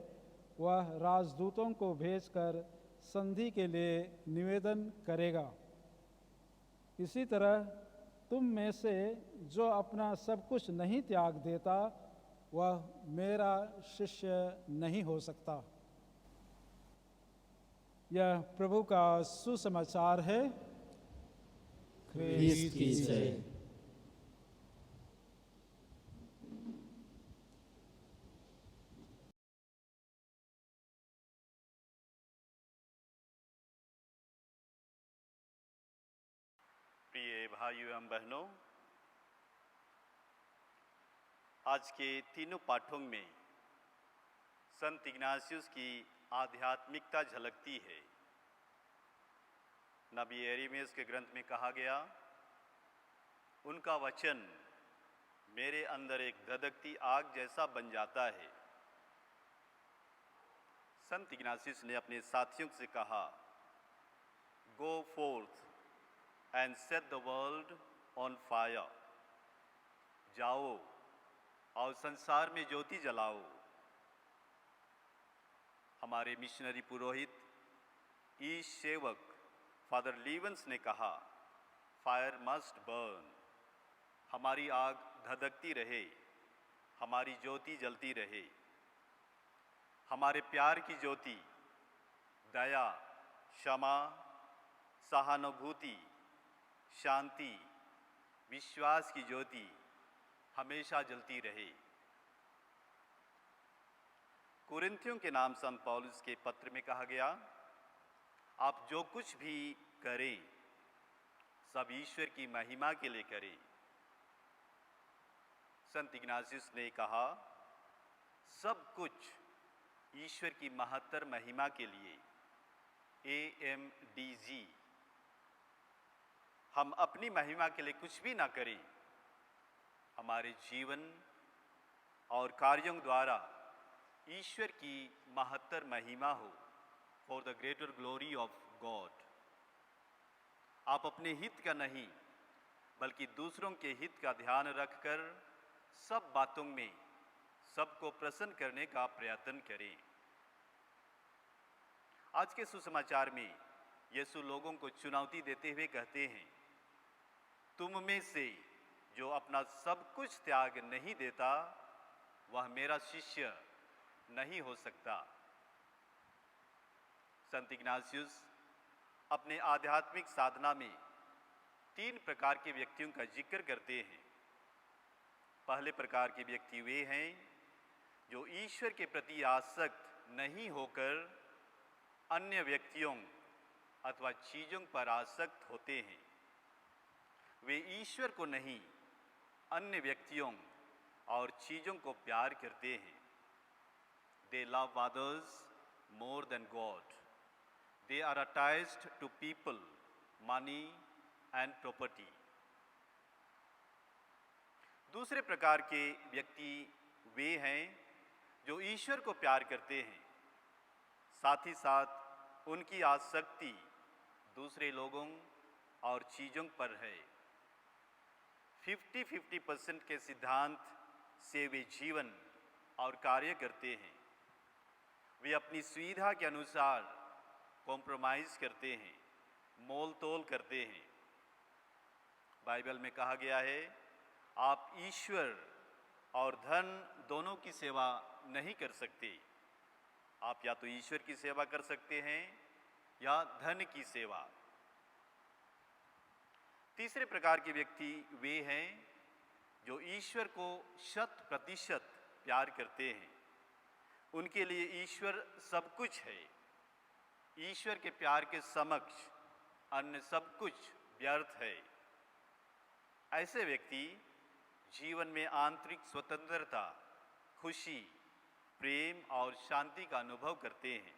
वह राजदूतों को भेजकर संधि के लिए निवेदन करेगा। इसी तरह तुम में से जो अपना सब कुछ नहीं त्याग देता वह मेरा शिष्य नहीं हो सकता। यह प्रभु का सुसमाचार है। ख्रीस्त की जय। प्रिय भाइयों एवं बहनों, आज के तीनों पाठों में संत इग्नासियस की आध्यात्मिकता झलकती है। नबी यिर्मयाह के ग्रंथ में कहा गया, उनका वचन मेरे अंदर एक धधकती आग जैसा बन जाता है। संत इग्नासियस ने अपने साथियों से कहा, go forth and set the world on fire. जाओ और संसार में ज्योति जलाओ। हमारे मिशनरी पुरोहित ईश सेवक फादर लीवंस ने कहा, फायर मस्ट बर्न। हमारी आग धधकती रहे, हमारी ज्योति जलती रहे। हमारे प्यार की ज्योति, दया, क्षमा, सहानुभूति, शांति, विश्वास की ज्योति हमेशा जलती रहे। कुरिन्थियों के नाम संत पौलुस के पत्र में कहा गया, आप जो कुछ भी करें सब ईश्वर की महिमा के लिए करें। संत इग्नासियस ने कहा, सब कुछ ईश्वर की महत्तर महिमा के लिए, AMDG। हम अपनी महिमा के लिए कुछ भी ना करें, हमारे जीवन और कार्यों द्वारा ईश्वर की महत्तर महिमा हो, for the greater glory of God. आप अपने हित का नहीं बल्कि दूसरों के हित का ध्यान रखकर सब बातों में सबको प्रसन्न करने का प्रयत्न करें। आज के सुसमाचार में यीशु लोगों को चुनौती देते हुए कहते हैं, तुम में से जो अपना सब कुछ त्याग नहीं देता वह मेरा शिष्य नहीं हो सकता। संत इग्नासियस अपने आध्यात्मिक साधना में 3 प्रकार के व्यक्तियों का जिक्र करते हैं। पहले प्रकार के व्यक्ति वे हैं जो ईश्वर के प्रति आसक्त नहीं होकर अन्य व्यक्तियों अथवा चीज़ों पर आसक्त होते हैं। वे ईश्वर को नहीं, अन्य व्यक्तियों और चीज़ों को प्यार करते हैं। They love others more than God. They are attached to people, money and property. दूसरे प्रकार के व्यक्ति वे हैं जो ईश्वर को प्यार करते हैं, साथ ही साथ उनकी आसक्ति दूसरे लोगों और चीज़ों पर है। 50-50% के सिद्धांत से वे जीवन और कार्य करते हैं। वे अपनी सुविधा के अनुसार कॉम्प्रोमाइज़ करते हैं, मोल तोल करते हैं। बाइबल में कहा गया है, आप ईश्वर और धन दोनों की सेवा नहीं कर सकते। आप या तो ईश्वर की सेवा कर सकते हैं या धन की सेवा। तीसरे प्रकार के व्यक्ति वे हैं जो ईश्वर को 100% प्यार करते हैं। उनके लिए ईश्वर सब कुछ है। ईश्वर के प्यार के समक्ष अन्य सब कुछ व्यर्थ है। ऐसे व्यक्ति जीवन में आंतरिक स्वतंत्रता, खुशी, प्रेम और शांति का अनुभव करते हैं।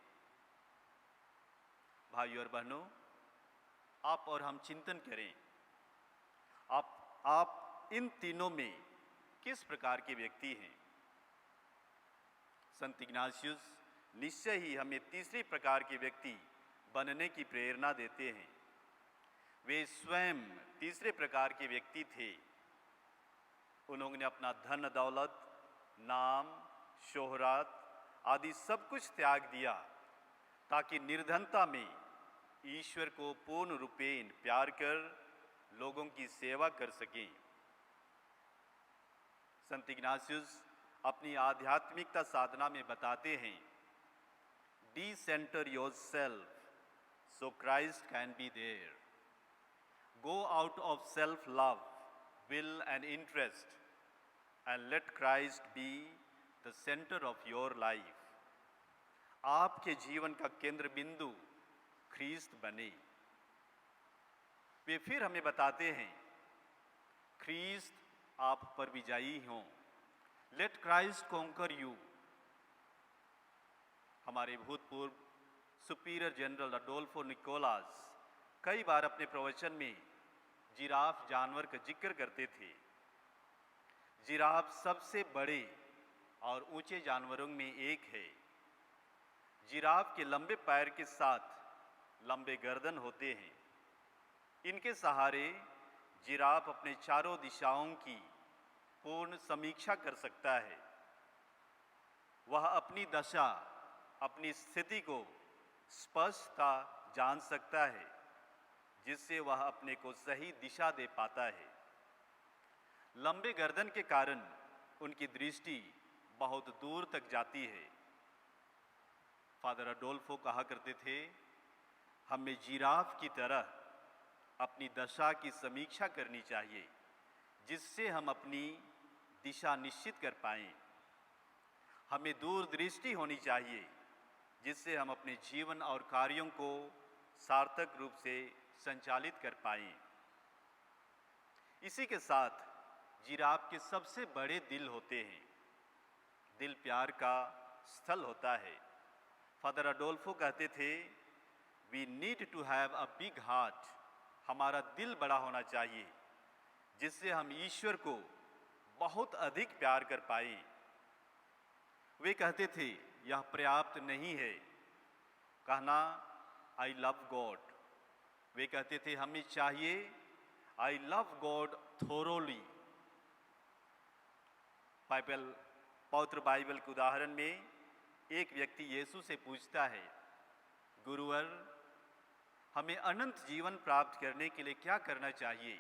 भाइयों और बहनों, आप और हम चिंतन करें, आप इन तीनों में किस प्रकार के व्यक्ति हैं? संत इग्नासियस निश्चय ही हमें तीसरी प्रकार के व्यक्ति बनने की प्रेरणा देते हैं। वे स्वयं तीसरे प्रकार के व्यक्ति थे। उन्होंने अपना धन दौलत, नाम, शोहरत आदि सब कुछ त्याग दिया ताकि निर्धनता में ईश्वर को पूर्ण रूपेण प्यार कर लोगों की सेवा कर सकें। संत इग्नासियस अपनी आध्यात्मिकता साधना में बताते हैं, decentre yourself so Christ can be there. Go out of self love, will and interest and let Christ be the centre of your life. आपके जीवन का केंद्र बिंदु ख्रीस्त बने। वे फिर हमें बताते हैं, ख्रीस्त आप पर विजयी हों। Let Christ conquer you. हमारे भूतपूर्व सुपीरियर जनरल अडोल्फो निकोलास कई बार अपने प्रवचन में जिराफ जानवर का जिक्र करते थे। जिराफ सबसे बड़े और ऊंचे जानवरों में एक है। जिराफ के लंबे पैर के साथ लंबे गर्दन होते हैं। इनके सहारे जिराफ अपने चारों दिशाओं की पूर्ण समीक्षा कर सकता है। वह अपनी दशा, अपनी स्थिति को स्पष्टता जान सकता है, जिससे वह अपने को सही दिशा दे पाता है। लंबे गर्दन के कारण उनकी दृष्टि बहुत दूर तक जाती है। फादर अडोल्फो कहा करते थे, हमें जिराफ की तरह अपनी दशा की समीक्षा करनी चाहिए, जिससे हम अपनी दिशा निश्चित कर पाएं। हमें दूरदृष्टि होनी चाहिए, जिससे हम अपने जीवन और कार्यों को सार्थक रूप से संचालित कर पाएं। इसी के साथ जिराफ के सबसे बड़े दिल होते हैं। दिल प्यार का स्थल होता है। फादर अडोल्फो कहते थे, we need to have a big heart. हमारा दिल बड़ा होना चाहिए, जिससे हम ईश्वर को बहुत अधिक प्यार कर पाए। वे कहते थे, यह पर्याप्त नहीं है कहना आई लव गॉड। वे कहते थे, हमें चाहिए आई लव गॉड थोरोली। पवित्र बाइबल के उदाहरण में एक व्यक्ति यीशु से पूछता है, गुरुवर, हमें अनंत जीवन प्राप्त करने के लिए क्या करना चाहिए?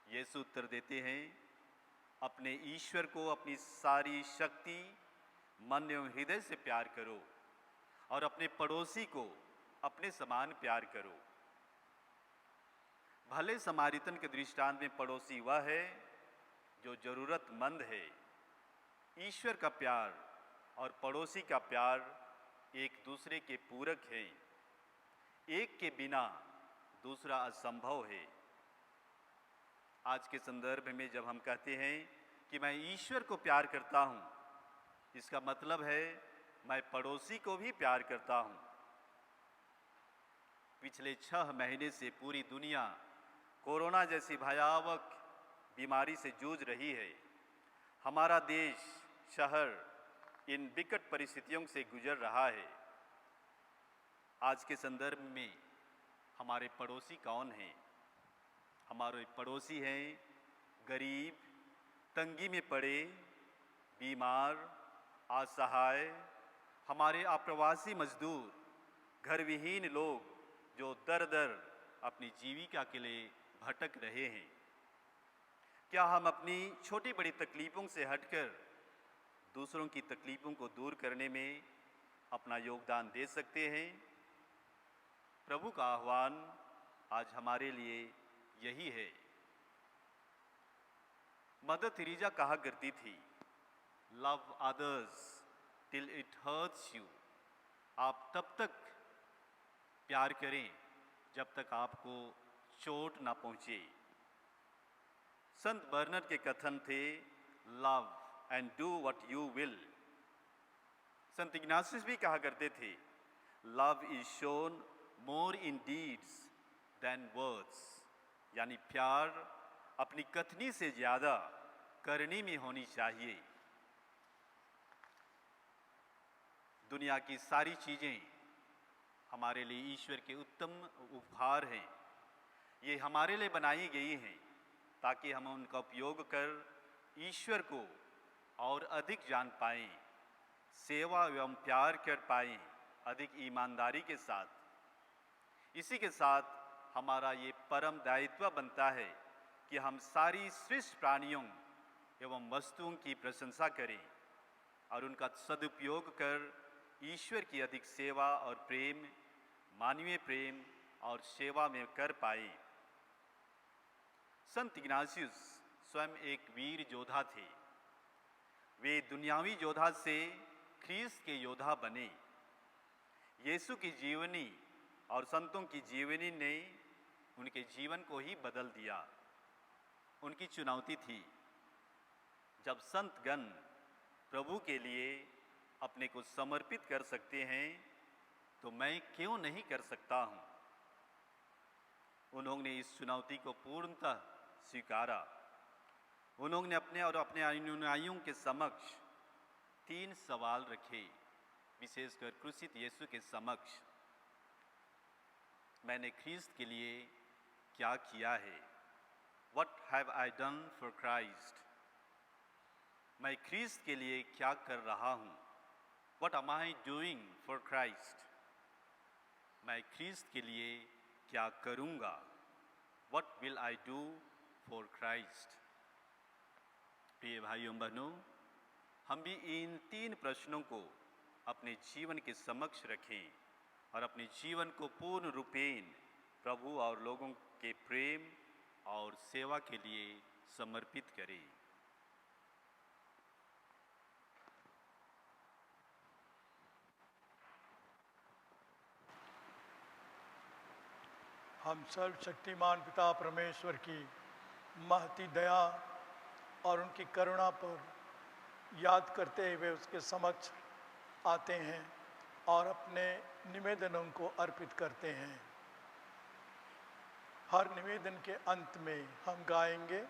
यीशु उत्तर देते हैं, अपने ईश्वर को अपनी सारी शक्ति, मन एवं हृदय से प्यार करो और अपने पड़ोसी को अपने समान प्यार करो। भले समारितन के दृष्टांत में पड़ोसी वह है जो जरूरतमंद है। ईश्वर का प्यार और पड़ोसी का प्यार एक दूसरे के पूरक हैं। एक के बिना दूसरा असंभव है। आज के संदर्भ में जब हम कहते हैं कि मैं ईश्वर को प्यार करता हूँ, इसका मतलब है मैं पड़ोसी को भी प्यार करता हूँ। पिछले 6 महीने से पूरी दुनिया कोरोना जैसी भयावह बीमारी से जूझ रही है। हमारा देश, शहर इन विकट परिस्थितियों से गुजर रहा है। आज के संदर्भ में हमारे पड़ोसी कौन हैं? हमारे पड़ोसी हैं गरीब, तंगी में पड़े, बीमार, असहाय, हमारे अप्रवासी मजदूर, घर विहीन लोग जो दर दर अपनी जीविका के लिए भटक रहे हैं। क्या हम अपनी छोटी बड़ी तकलीफ़ों से हटकर दूसरों की तकलीफ़ों को दूर करने में अपना योगदान दे सकते हैं? प्रभु का आह्वान आज हमारे लिए यही है। मदर तेरेसा कहा करती थी, love others till it hurts you. आप तब तक प्यार करें जब तक आपको चोट ना पहुंचे। संत बर्नर्ड के कथन थे, love and do what you will. संत इग्नासियस भी कहा करते थे, love is shown more in deeds than words. यानी प्यार अपनी कथनी से ज़्यादा करनी में होनी चाहिए। दुनिया की सारी चीज़ें हमारे लिए ईश्वर के उत्तम उपहार हैं। ये हमारे लिए बनाई गई हैं ताकि हम उनका उपयोग कर ईश्वर को और अधिक जान पाएं, सेवा एवं प्यार कर पाएं, अधिक ईमानदारी के साथ। इसी के साथ हमारा ये परम दायित्व बनता है कि हम सारी सृष्टि प्राणियों एवं वस्तुओं की प्रशंसा करें और उनका सदुपयोग कर ईश्वर की अधिक सेवा और प्रेम, मानवीय प्रेम और सेवा में कर पाए। संत इग्नासियस स्वयं एक वीर योद्धा थे। वे दुनियावी योद्धा से ख्रीस्त के योद्धा बने। यीशु की जीवनी और संतों की जीवनी ने उनके जीवन को ही बदल दिया। उनकी चुनौती थी, जब संत गण प्रभु के लिए अपने को समर्पित कर सकते हैं तो मैं क्यों नहीं कर सकता हूँ। उन्होंने इस चुनौती को पूर्णतः स्वीकारा। उन्होंने अपने और अपने अनुयायियों के समक्ष 3 सवाल रखे, विशेषकर क्रूसित यीशु के समक्ष। मैंने ख्रीस्त के लिए क्या किया है? What have I done for Christ? मैं ख्रीस्त के लिए क्या कर रहा हूँ? What am I doing for Christ? मैं ख्रीस्त के लिए क्या करूँगा? What will I do for Christ? प्रिय भाइयों बहनों, हम भी इन 3 प्रश्नों को अपने जीवन के समक्ष रखें और अपने जीवन को पूर्ण रूपेण प्रभु और लोगों के प्रेम और सेवा के लिए समर्पित करें। हम सर्वशक्तिमान पिता परमेश्वर की महती दया और उनकी करुणा पर याद करते हुए उसके समक्ष आते हैं और अपने निवेदनों को अर्पित करते हैं। हर निवेदन के अंत में हम गाएंगे,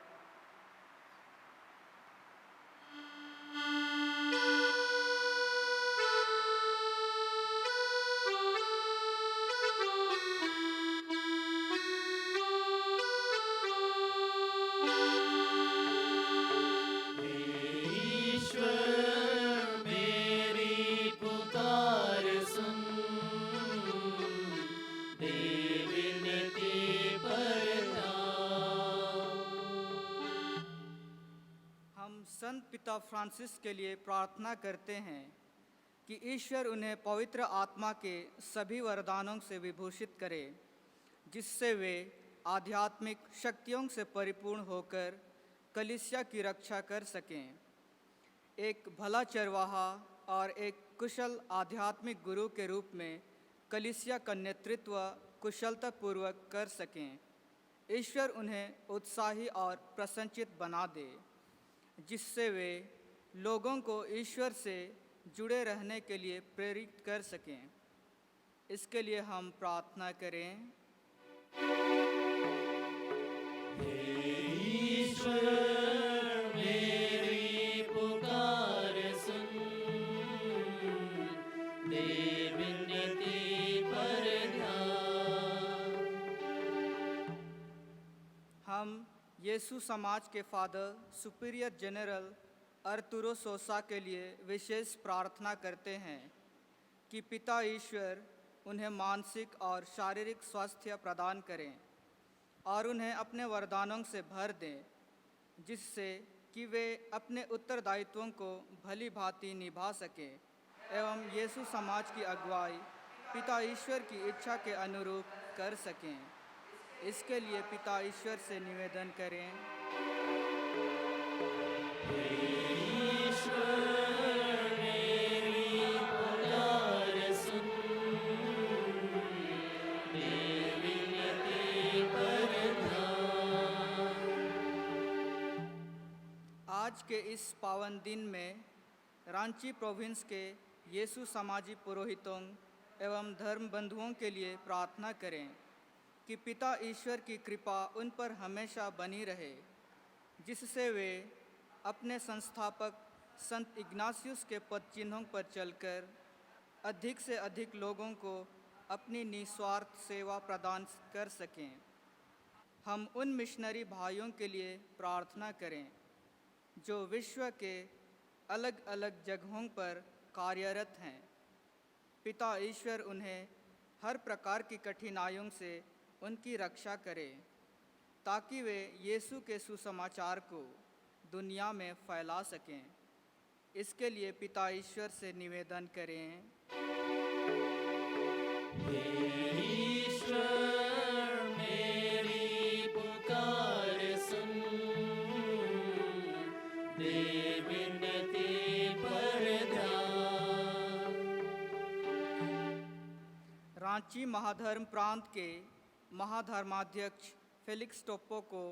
संत पिता फ्रांसिस के लिए प्रार्थना करते हैं कि ईश्वर उन्हें पवित्र आत्मा के सभी वरदानों से विभूषित करे, जिससे वे आध्यात्मिक शक्तियों से परिपूर्ण होकर कलीसिया की रक्षा कर सकें, एक भला चरवाहा और एक कुशल आध्यात्मिक गुरु के रूप में कलीसिया का नेतृत्व कुशलतापूर्वक कर सकें। ईश्वर उन्हें उत्साही और प्रसन्नचित्त बना दे, जिससे वे लोगों को ईश्वर से जुड़े रहने के लिए प्रेरित कर सकें। इसके लिए हम प्रार्थना करें। ईश्वर मेरी पुकार सुन, दे विनती पर ध्यान। हम यीशु समाज के फादर सुपीरियर जनरल अर्तुरो सोसा के लिए विशेष प्रार्थना करते हैं कि पिता ईश्वर उन्हें मानसिक और शारीरिक स्वास्थ्य प्रदान करें और उन्हें अपने वरदानों से भर दें, जिससे कि वे अपने उत्तरदायित्वों को भली भांति निभा सकें एवं यीशु समाज की अगुवाई पिता ईश्वर की इच्छा के अनुरूप कर सकें। इसके लिए पिता ईश्वर से निवेदन करें। ईश्वर मेरी पुकार सुन, दे विनती पर ध्यान। आज के इस पावन दिन में रांची प्रोविंस के यीशु समाजी पुरोहितों एवं धर्म बंधुओं के लिए प्रार्थना करें कि पिता ईश्वर की कृपा उन पर हमेशा बनी रहे, जिससे वे अपने संस्थापक संत इग्नासियस के पद चिन्हों पर चलकर अधिक से अधिक लोगों को अपनी निस्वार्थ सेवा प्रदान कर सकें। हम उन मिशनरी भाइयों के लिए प्रार्थना करें जो विश्व के अलग अलग जगहों पर कार्यरत हैं। पिता ईश्वर उन्हें हर प्रकार की कठिनाइयों से उनकी रक्षा करे, ताकि वे यीशु के सुसमाचार को दुनिया में फैला सकें। इसके लिए पिता ईश्वर से निवेदन करें। ईश्वर मेरी पुकार सुन, दे विनती पर ध्यान। रांची महाधर्म प्रांत के महाधर्माध्यक्ष फेलिक्स टोप्पो को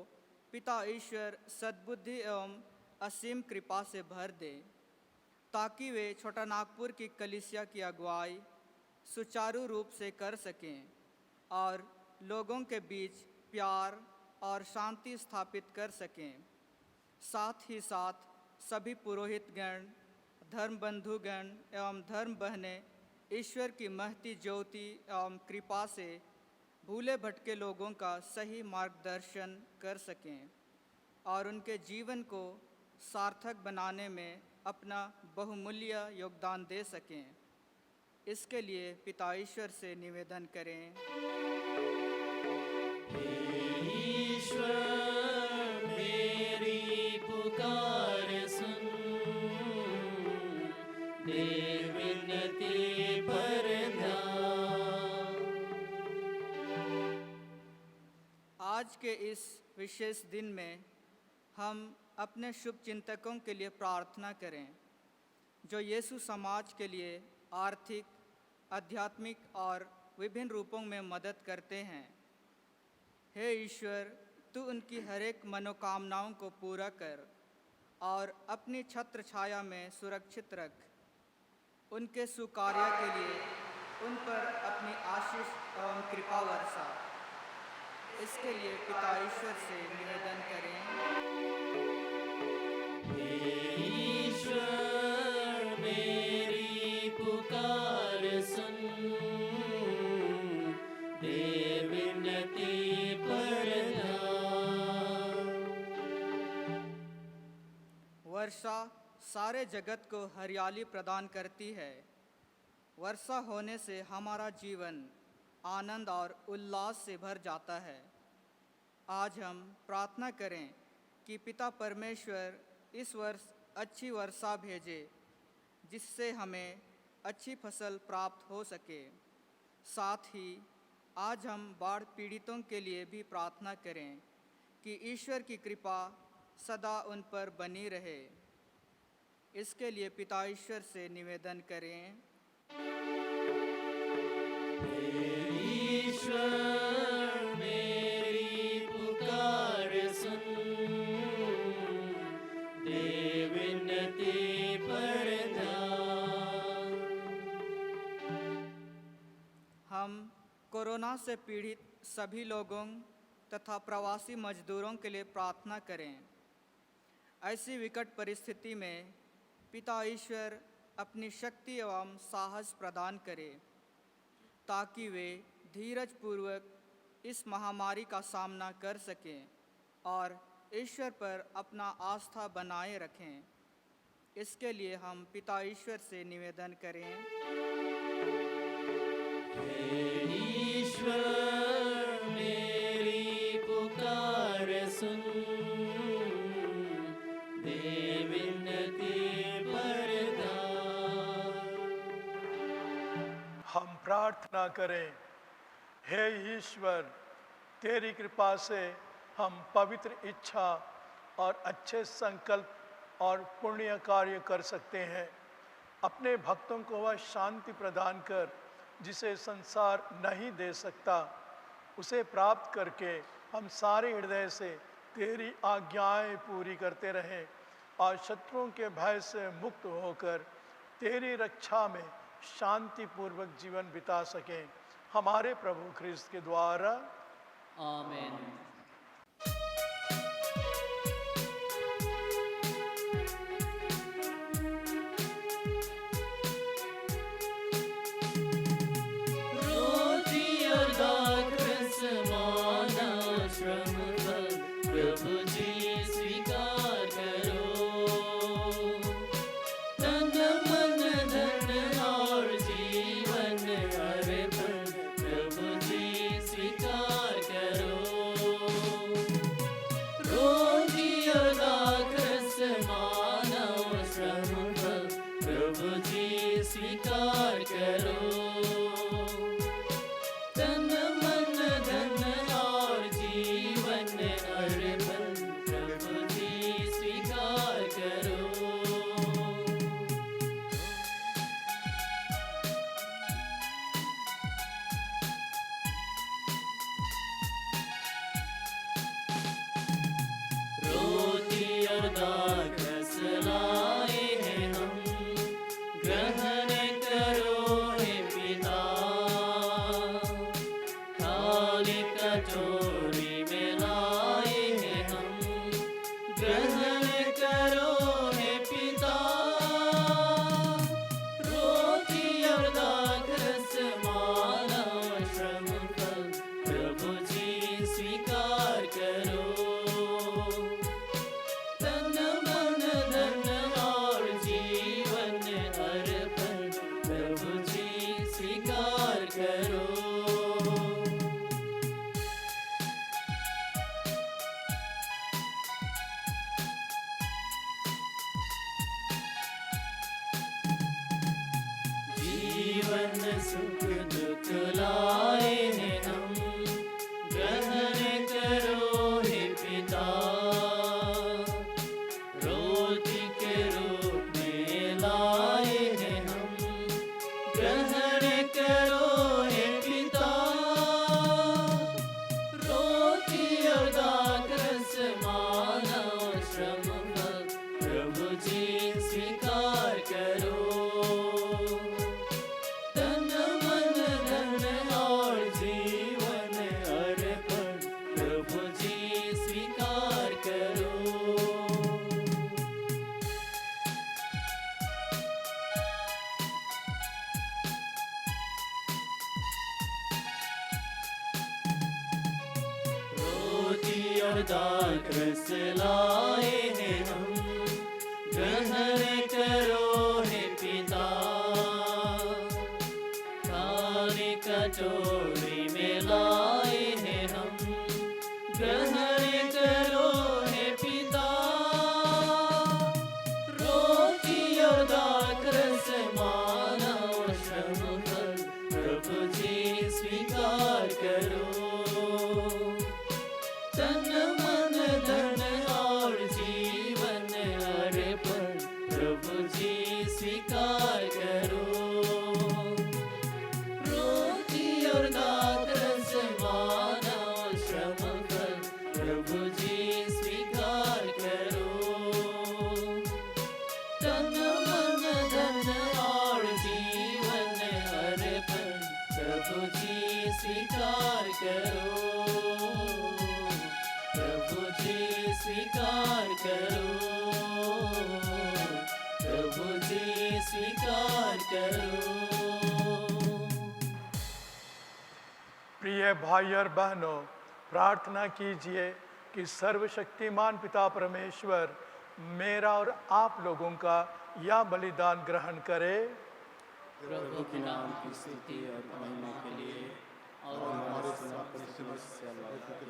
पिता ईश्वर सद्बुद्धि एवं असीम कृपा से भर दे, ताकि वे छोटा नागपुर की कलीसिया की अगुवाई सुचारू रूप से कर सकें और लोगों के बीच प्यार और शांति स्थापित कर सकें। साथ ही साथ सभी पुरोहितगण, धर्म बंधुगण एवं धर्म बहनें ईश्वर की महती ज्योति एवं कृपा से भूले भटके लोगों का सही मार्गदर्शन कर सकें और उनके जीवन को सार्थक बनाने में अपना बहुमूल्य योगदान दे सकें। इसके लिए पिता ईश्वर से निवेदन करें। ईश्वर मेरी पुकार सुन, दे विनती पर ध्यान। आज के इस विशेष दिन में हम अपने शुभ चिंतकों के लिए प्रार्थना करें, जो यीशु समाज के लिए आर्थिक, आध्यात्मिक और विभिन्न रूपों में मदद करते हैं। हे ईश्वर, तू उनकी हर एक मनोकामनाओं को पूरा कर और अपनी छत्र छाया में सुरक्षित रख। उनके सुकार्य के लिए उन पर अपनी आशीष एवं कृपा वर्षा। इसके लिए पिता ईश्वर से निवेदन करें। ईश्वर मेरी पुकार सुन, दे विनती पर ध्यान। वर्षा सारे जगत को हरियाली प्रदान करती है। वर्षा होने से हमारा जीवन आनंद और उल्लास से भर जाता है। आज हम प्रार्थना करें कि पिता परमेश्वर इस वर्ष अच्छी वर्षा भेजे, जिससे हमें अच्छी फसल प्राप्त हो सके। साथ ही आज हम बाढ़ पीड़ितों के लिए भी प्रार्थना करें कि ईश्वर की कृपा सदा उन पर बनी रहे। इसके लिए पिता ईश्वर से निवेदन करें। ईश्वर मेरी पुकार सुन, दे विनती पर ध्यान। हम कोरोना से पीड़ित सभी लोगों तथा प्रवासी मजदूरों के लिए प्रार्थना करें। ऐसी विकट परिस्थिति में पिता ईश्वर अपनी शक्ति एवं साहस प्रदान करे, ताकि वे धीरज पूर्वक इस महामारी का सामना कर सकें और ईश्वर पर अपना आस्था बनाए रखें। इसके लिए हम पिता ईश्वर से निवेदन करें। ईश्वर मेरी पुकार सुन, दे विनती पर ध्यान। हम प्रार्थना करें। हे ईश्वर, तेरी कृपा से हम पवित्र इच्छा और अच्छे संकल्प और पुण्य कार्य कर सकते हैं। अपने भक्तों को वह शांति प्रदान कर जिसे संसार नहीं दे सकता, उसे प्राप्त करके हम सारे हृदय से तेरी आज्ञाएं पूरी करते रहें और शत्रुओं के भय से मुक्त होकर तेरी रक्षा में शांतिपूर्वक जीवन बिता सकें। हमारे प्रभु ख्रिस्त के द्वारा आमीन। रोटी और दाखरस माना श्रम फल प्रभु जी स्वीकार करो। स्वीकार करो। तन मन धन और जीवन अर्पण प्रभु जी स्वीकार करो। रोटी और दाख रस लाए हैं हम, ग्रहण करो हे पिता। थाली कटोरी में लाए हैं हम, ग्रहण करो हे पिता। रोटी और दाख रस माला और श्रम फल प्रभु जी स्वीकार करो। तन मन धन और जीवन अर्पण प्रभु जी स्वीकार करो। जीवन सुख दुख लाए हैं हम, ग्रहण करो हे पिता। रोटी के रूप में लाए हैं हम, ग्रहण करो हे पिता। रोटी और दाख रस माला और श्रम फल प्रभु जी स्वीकार करो। तन मन धन और जीवन अर्पण प्रभु जी स्वीकार करो। रोटी और दाख रस लाए हैं हम, ग्रहण करो हे पिता। थाली कटोरी में लाए हैं हम, ग्रहण करो हे पिता। रोटी और दाख रस माला और श्रम फल प्रभु जी स्वीकार करो। तन मन धन और जीवन अर्पण प्रभु जी स्वीकार करो। रोटी और दाख रस माला और श्रम फल प्रभु जी स्वीकार करो। तन मन धन और जीवन अर्पण प्रभु जी स्वीकार करो। प्रभु जी स्वीकार करो। प्रभु जी स्वीकार करो। प्रिय भाई और बहनों, प्रार्थना कीजिए कि सर्वशक्तिमान पिता परमेश्वर मेरा और आप लोगों का यह बलिदान ग्रहण करे। प्रभु के नाम की स्तुति और महिमा के लिए और हमारे समस्या के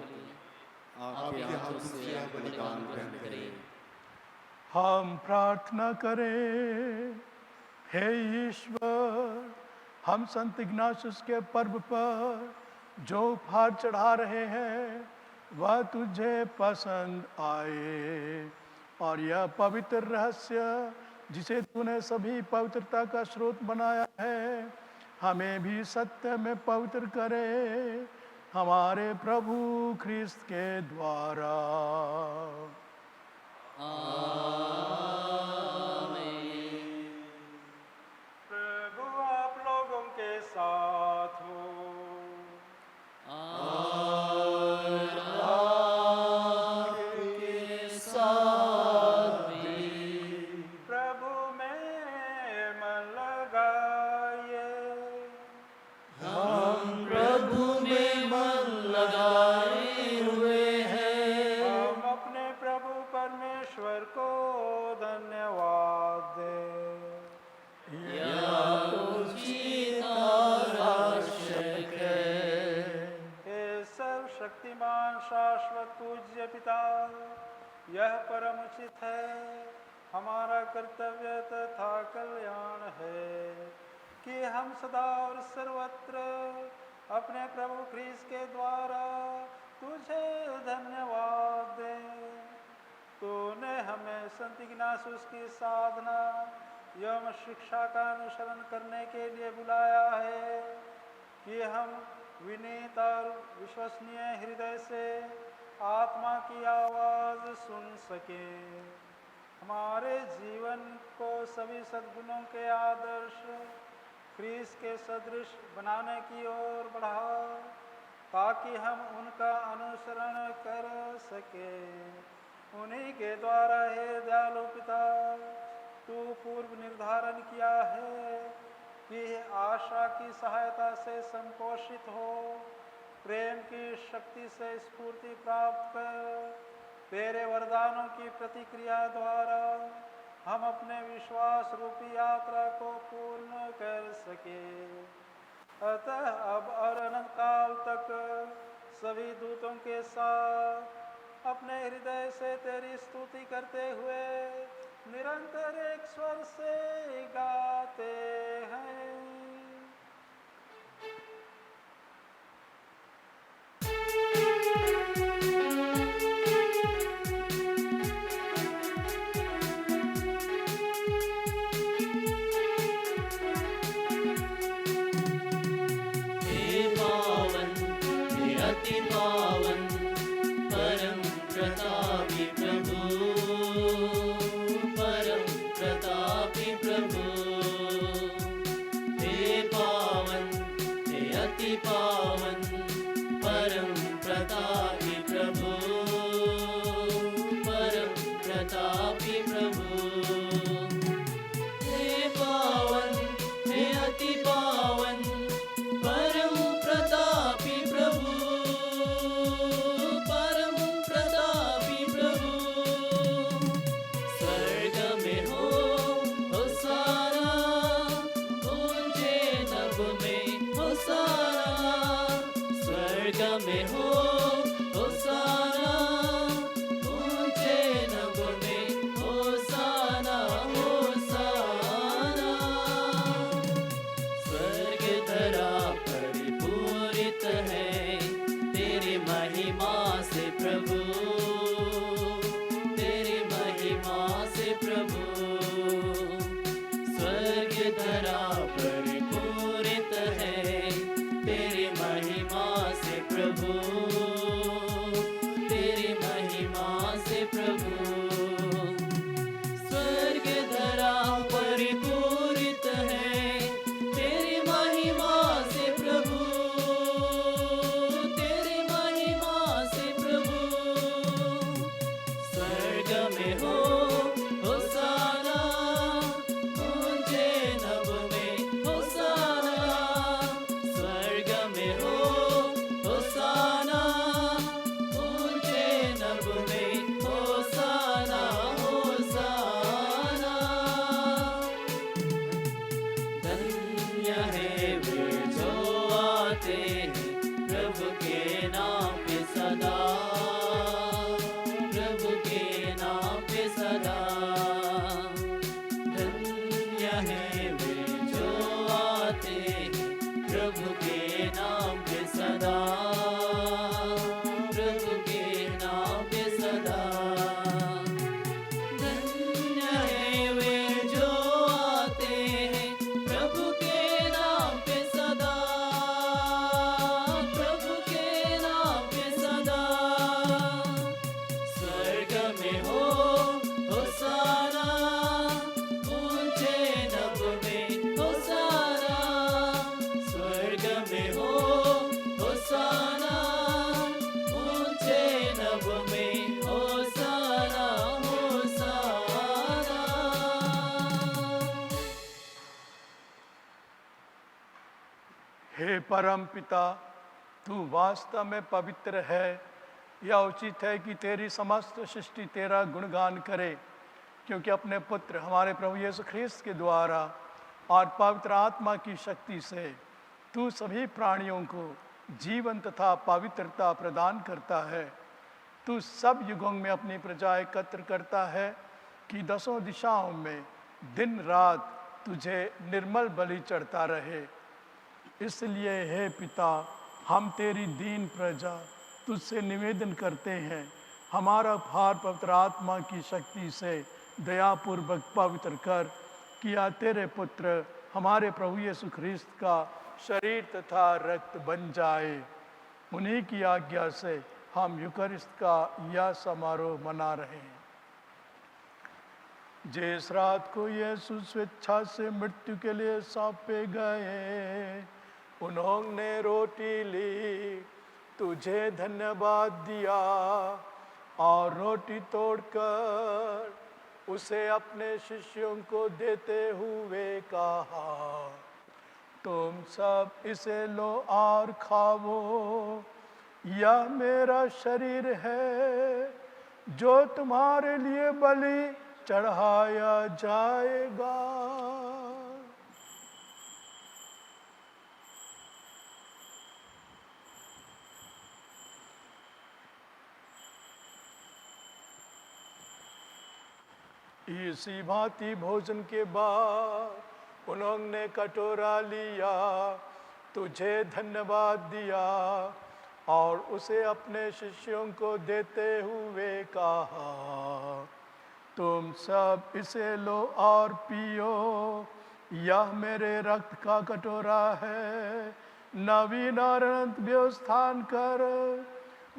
लिए आपके हाथों से यह बलिदान ग्रहण करें। हम प्रार्थना करें। हे ईश्वर, हम संत इग्नाशियस के पर्व पर जो उपहार चढ़ा रहे हैं वह तुझे पसंद आए, और यह पवित्र रहस्य जिसे तूने सभी पवित्रता का स्रोत बनाया है हमें भी सत्य में पवित्र करे, हमारे प्रभु ख्रिस्त के द्वारा। प्रभु आप लोगों के साथ हो। प्रभु में मन लगाइए। प्रभु में मन लगाए हुए हैं। हम अपने प्रभु परमेश्वर को धन्यवाद दें। हे सर्वशक्तिमान शाश्वत पूज्य पिता, यह परम उचित है। हमारा कर्तव्य तथा कल्याण है कि हम सदा और सर्वत्र अपने प्रभु ख्रीस्त के द्वारा तुझे धन्यवाद दें। तूने हमें संत इग्नासुस की साधना एवं शिक्षा का अनुसरण करने के लिए बुलाया है कि हम विनीत और विश्वसनीय हृदय से आत्मा की आवाज़ सुन सकें। हमारे जीवन को सभी सद्गुणों के आदर्श ख्रीस्त के सदृश बनाने की ओर बढ़ा, ताकि हम उनका अनुसरण कर सकें। उन्हीं के द्वारा हे दयालु पिता, तू पूर्व निर्धारण किया है कि आशा की सहायता से संपोषित हो, प्रेम की शक्ति से स्फूर्ति प्राप्त कर तेरे वरदानों की प्रतिक्रिया द्वारा हम अपने विश्वास रूपी यात्रा को पूर्ण कर सके। अतः अब और अनंत काल तक सभी दूतों के साथ अपने हृदय से तेरी स्तुति करते हुए निरंतर एक स्वर से गाते हैं। अति पावन परम प्रतापी प्रभु, परम प्रतापी प्रभु। हे पावन, हे अति पावन परम प्रतापी प्रभु, परम प्रतापी प्रभु। हे पावन, हे अति पावन परम प्रतापी प्रभु, परम प्रतापी प्रभु। स्वर्ग में हो होसाना, ऊंचे नभ में होसाना। स्वर्ग में हो होसाना, ऊंचे नभ में होसाना, होसाना। स्वर्ग धरा परिपूरित है तेरी महिमा से प्रभु, तेरी महिमा से प्रभु। स्वर्ग धरा परिपूरित है तेरी महिमा से प्रभु, तेरी महिमा से प्रभु। स्वर्ग धरा परिपूरित है तेरी महिमा से प्रभु, तेरी महिमा से प्रभु। स्वर्ग में हो होसाना, ऊंचे नभ में होसाना। स्वर्ग में हो होसाना, ऊंचे नभ में होसाना, होसाना। धन्य है वे जो आते हैं प्रभु के नाम पे सदा, प्रभु के नाम पे सदा। धन्य है वे जो आते हैं प्रभु के नाम पे सदा, प्रभु के नाम पे सदा। धन्य है वे जो आते हैं प्रभु के नाम पे सदा, प्रभु के नाम पे सदा। स्वर्ग में हो होसाना, ऊंचे नभ में होसाना। स्वर्ग में हो होसाना, ऊंचे नभ में होसाना, होसाना। हे परम पिता, तू वास्तव में पवित्र है। यह उचित है कि तेरी समस्त सृष्टि तेरा गुणगान करे, क्योंकि अपने पुत्र हमारे प्रभु यीशु ख्रीस्त के द्वारा और पवित्र आत्मा की शक्ति से तू सभी प्राणियों को जीवन तथा पवित्रता प्रदान करता है। तू सब युगों में अपनी प्रजा एकत्र करता है कि दसों दिशाओं में दिन रात तुझे निर्मल बलि चढ़ता रहे। इसलिए हे पिता, हम तेरी दीन प्रजा तुझसे निवेदन करते हैं, हमारा भार पवित्र आत्मा की शक्ति से दयापूर्वक पवित्र कर, किया तेरे पुत्र हमारे प्रभु यीशु ख्रिस्त का शरीर तथा रक्त बन जाए। उन्हीं की आज्ञा से हम यूकरिस्त का यह समारोह मना रहे हैं। जिस रात को यीशु स्वेच्छा से मृत्यु के लिए सौंपे गए, उन्होंने रोटी ली, तुझे धन्यवाद दिया और रोटी तोड़कर उसे अपने शिष्यों को देते हुए कहा, तुम सब इसे लो और खाओ, यह मेरा शरीर है जो तुम्हारे लिए बलि चढ़ाया जाएगा। इसी भांति भोजन के बाद उन्होंने कटोरा लिया, तुझे धन्यवाद दिया और उसे अपने शिष्यों को देते हुए कहा, तुम सब इसे लो और पियो, यह मेरे रक्त का कटोरा है, नवीन और अनंत व्यवस्थान कर,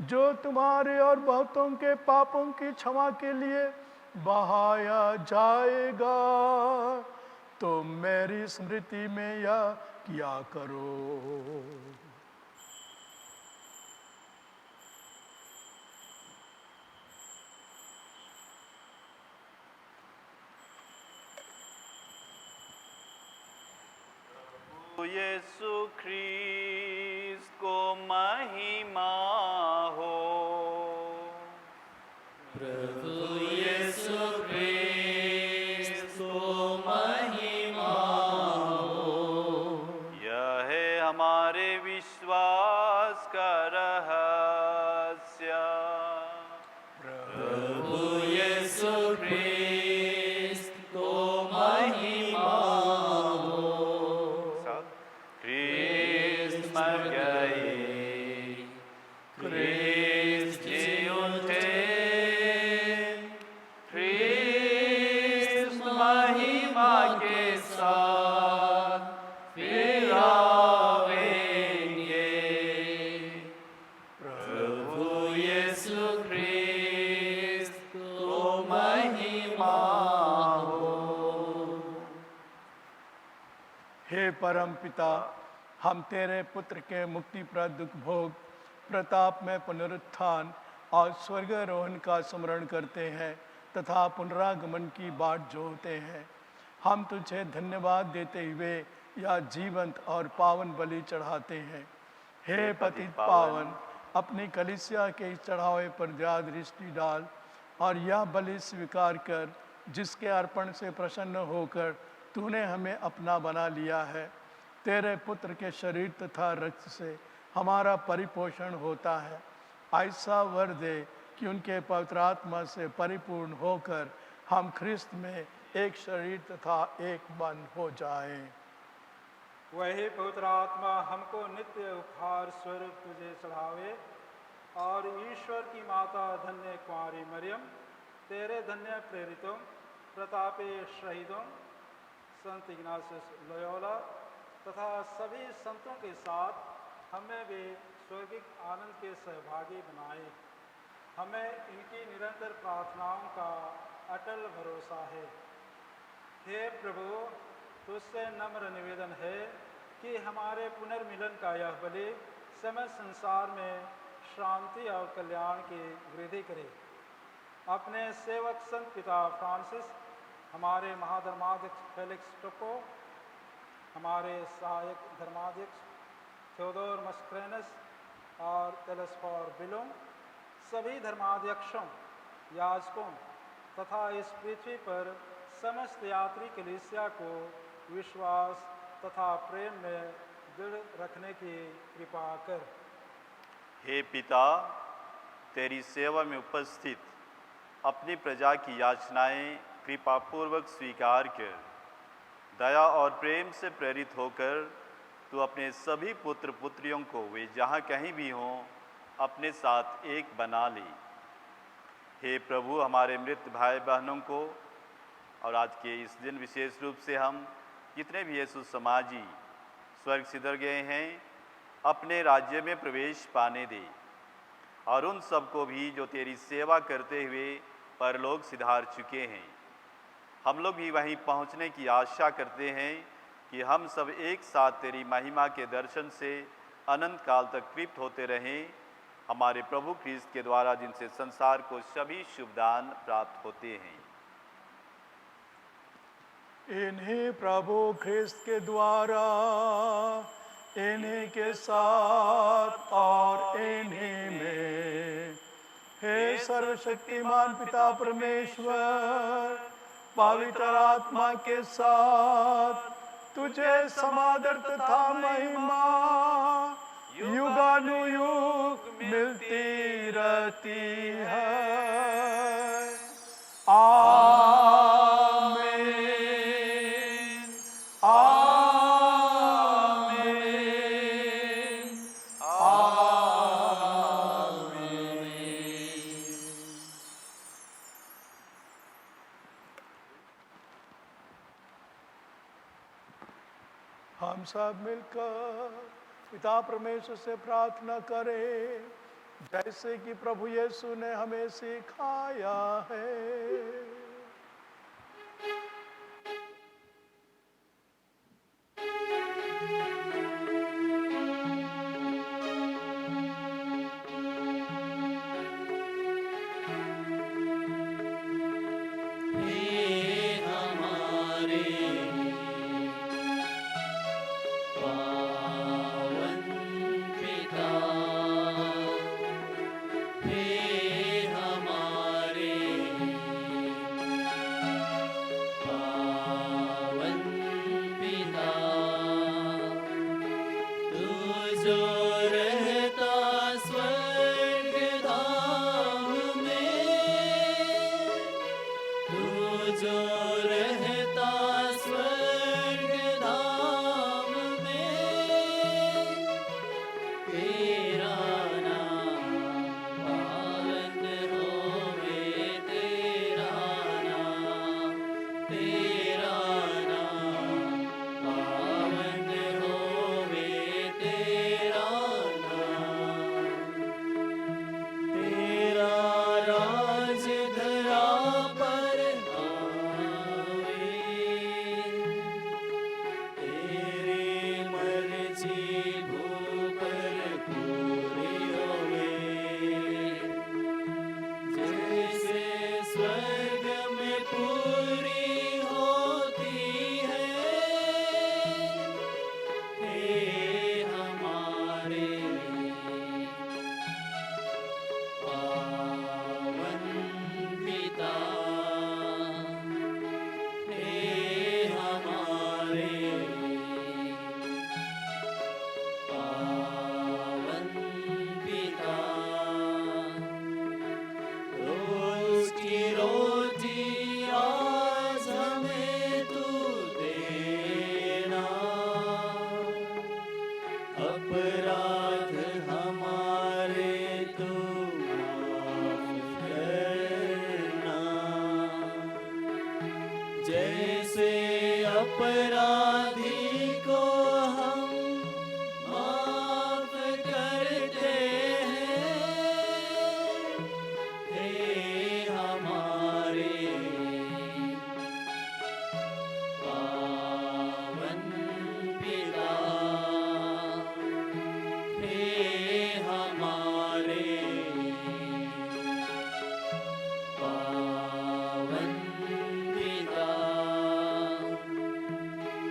जो तुम्हारे और बहुतों के पापों की क्षमा के लिए बहाया जाएगा। तुम मेरी स्मृति में यह किया करो। यीशु ख्रीस्त को महिमा हो। प्रभु यीशु ख्रीस्त को महिमा हो। यह है हमारे विश्वास का रहस्य। प्रभु यीशु ख्रीस्त को महिमा हो। ख्रीस्त मर गए, ख्रीस्त जी उठे, ख्रीस्त महिमा के साथ फिर आवेंगे। प्रभु यीशु ख्रीस्त को महिमा हो। हे परम पिता, हम तेरे पुत्र के मुक्तिप्रद दुख भोग, प्रताप में पुनरुत्थान और स्वर्गारोहण का स्मरण करते हैं तथा पुनरागमन की बाट जोहते हैं। हम तुझे धन्यवाद देते हुए यह जीवंत और पावन बलि चढ़ाते हैं। हे पतित पावन, अपनी कलीसिया के इस चढ़ावे पर दया दृष्टि डाल और यह बलि स्वीकार कर, जिसके अर्पण से प्रसन्न होकर तूने हमें अपना बना लिया है। तेरे पुत्र के शरीर तथा रक्त से हमारा परिपोषण होता है। ऐसा वर दे कि उनके पवित्र आत्मा से परिपूर्ण होकर हम ख्रिस्त में एक शरीर तथा एक मन हो जाएं। वही पवित्र आत्मा हमको नित्य उपहार स्वरूप तुझे चढ़ावे और ईश्वर की माता धन्य कुंवारी मरियम, तेरे धन्य प्रेरितों, प्रतापी शहीदों, संत इग्नासियस लोयोला तथा सभी संतों के साथ हमें भी स्वर्गिक आनंद के सहभागी बनाए। हमें इनकी निरंतर प्रार्थनाओं का अटल भरोसा है। हे प्रभु, तुझसे नम्र निवेदन है कि हमारे पुनर्मिलन का यह बलि समस्त संसार में शांति और कल्याण की वृद्धि करे। अपने सेवक संत पिता फ्रांसिस, हमारे महाधर्माध्यक्ष फेलिक्स टोप्पो, हमारे सहायक धर्माध्यक्ष थियोडोर मस्क्रेनस और तेलेस्फोर बिलों, सभी धर्माध्यक्षों, याजकों तथा इस पृथ्वी पर समस्त यात्री कलीसिया को विश्वास तथा प्रेम में दृढ़ रखने की कृपा कर। हे पिता, तेरी सेवा में उपस्थित अपनी प्रजा की याचनाएं कृपापूर्वक स्वीकार कर दया और प्रेम से प्रेरित होकर तू अपने सभी पुत्र पुत्रियों को वे जहाँ कहीं भी हों अपने साथ एक बना ली। हे प्रभु, हमारे मृत भाई बहनों को और आज के इस दिन विशेष रूप से हम जितने भी यीशु समाजी स्वर्ग सिधर गए हैं अपने राज्य में प्रवेश पाने दे, और उन सबको भी जो तेरी सेवा करते हुए परलोक सिधार चुके हैं। हम लोग भी वहीं पहुंचने की आशा करते हैं कि हम सब एक साथ तेरी महिमा के दर्शन से अनंत काल तक तृप्त होते रहें, हमारे प्रभु ख्रीस्त के द्वारा, जिनसे संसार को सभी शुभ दान प्राप्त होते हैं। इन्हीं प्रभु ख्रिस्त के द्वारा, इन्हीं के साथ और इन्हीं में, हे सर्वशक्तिमान पिता परमेश्वर, पवित्र आत्मा के साथ तुझे समादर तथा महिमा युगानुयुग मिलती रहती है। आमीन, आमीन, आमीन। हम सब मिलकर पिता परमेश्वर से प्रार्थना करें, जैसे कि प्रभु यीशु ने हमें सिखाया है।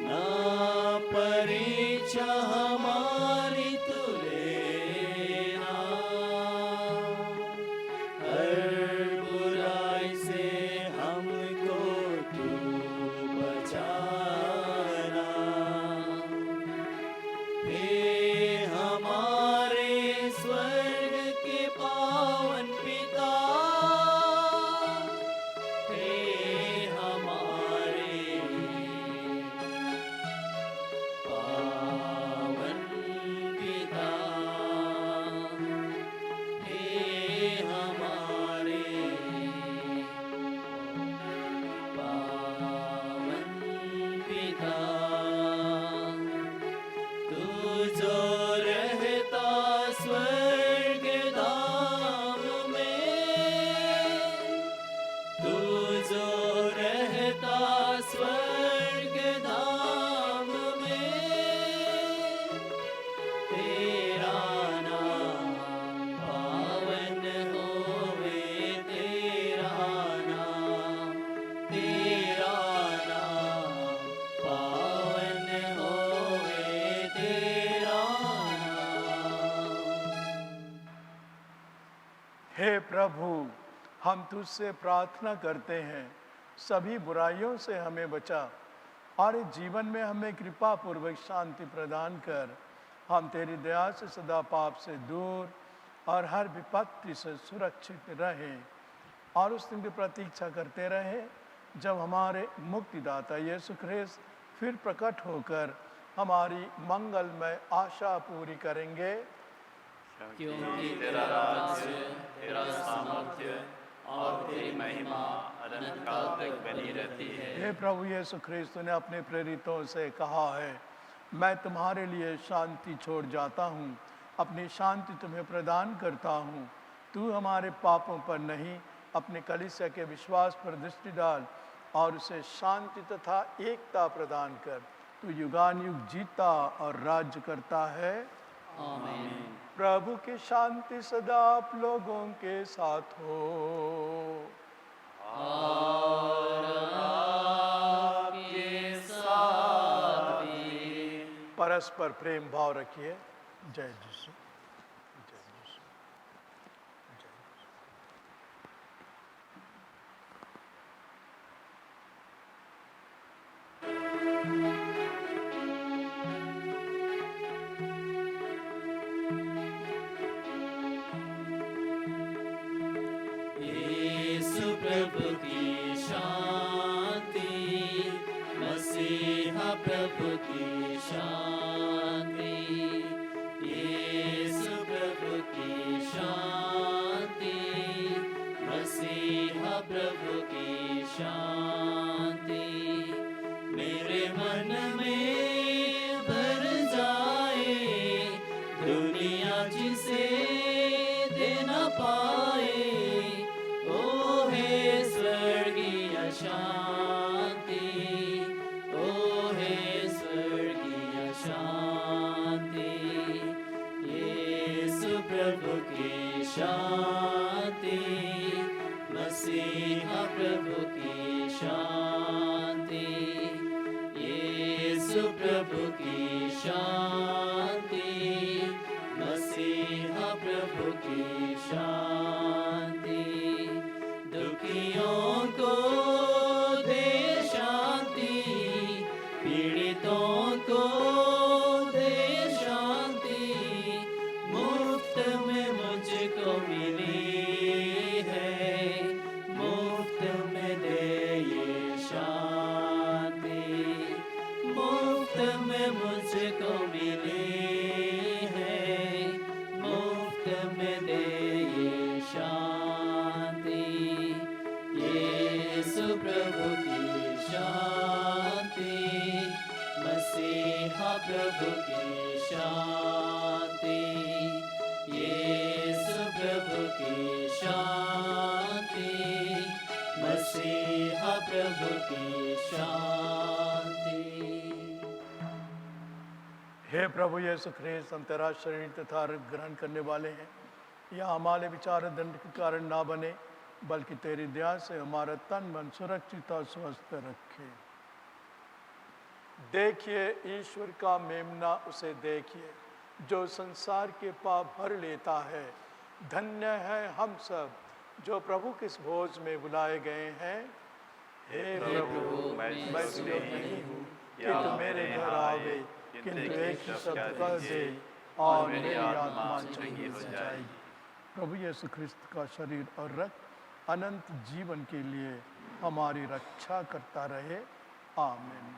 ना स्वर्ग धाम में तेरा नाम पावन होवे, तेरा नाम पावन होवे, तेरा नाम। हे प्रभु, हम तुझसे प्रार्थना करते हैं, सभी बुराइयों से हमें बचा और इस जीवन में हमें कृपा पूर्वक शांति प्रदान कर। हम तेरी दया से सदा पाप से दूर और हर विपत्ति से सुरक्षित रहें और उस दिन की प्रतीक्षा करते रहें जब हमारे मुक्तिदाता यीशु ख्रिस्त फिर प्रकट होकर हमारी मंगलमय आशा पूरी करेंगे। क्योंकि तेरा राज्य, तेरा सामर्थ्य और तेरी महिमा अनंत काल तक बनी रहती है। हे प्रभु यीशु ख्रिस्त ने अपने प्रेरितों से कहा है, मैं तुम्हारे लिए शांति छोड़ जाता हूँ, अपनी शांति तुम्हें प्रदान करता हूँ। तू हमारे पापों पर नहीं, अपने कलीसिया के विश्वास पर दृष्टि डाल और उसे शांति तथा एकता प्रदान कर। तू युगान युग जीता और राज्य करता है। आमीन। प्रभु की शांति सदा आप लोगों के साथ हो। और आपके साथ भी। परस्पर प्रेम भाव रखिए। जय यीशु। जय यीशु। जय यीशु। यीशु प्रभु की शांति, मसीहा प्रभु की शांति, यीशु प्रभु की शांति, मसीहा प्रभु की शांति मेरे मन में भर जाए, दुनिया जिसे दे न पाए। ओ हे स्वर्गीय शांति, ओ हे स्वर्गीय शांति, यीशु प्रभु की शांति, मसीहा प्रभु की शांति, यीशु प्रभु की शांति, मसीहा प्रभु की शांति दुखियों को दे शांति, पीड़ितों को दे शांति, मुफ्त में मुझको मिली है, मुफ्त में दे ये शांति, मुफ्त में मुझको मिली है, मुफ्त में दे ये शांति, यीशु प्रभु की शांति, मसीहा प्रभु की शांति, यीशु प्रभु की शांति, मसीहा प्रभु की शांति। हे प्रभु यीशु ख्रिस्त, हम तेरा शरीर तथा रक्त ग्रहण करने वाले हैं। यह हमारे विचार दंड के कारण ना बने, बल्कि तेरी दया से हमारा तन मन सुरक्षित और स्वस्थ रखे। देखिए ईश्वर का मेमना, उसे देखिए जो संसार के पाप भर लेता है। धन्य है हम सब जो प्रभु के इस भोज में बुलाए गए हैं। हे प्रभु, मैं इसलिए नहीं हूँ कि तू मेरे घर आवे, किंतु एक शब्द कह दे और मेरी आत्मा चंगी हो जाएगी। प्रभु यीशु ख्रिस्त का शरीर और रक्त अनंत जीवन के लिए हमारी रक्षा करता रहे। आमीन।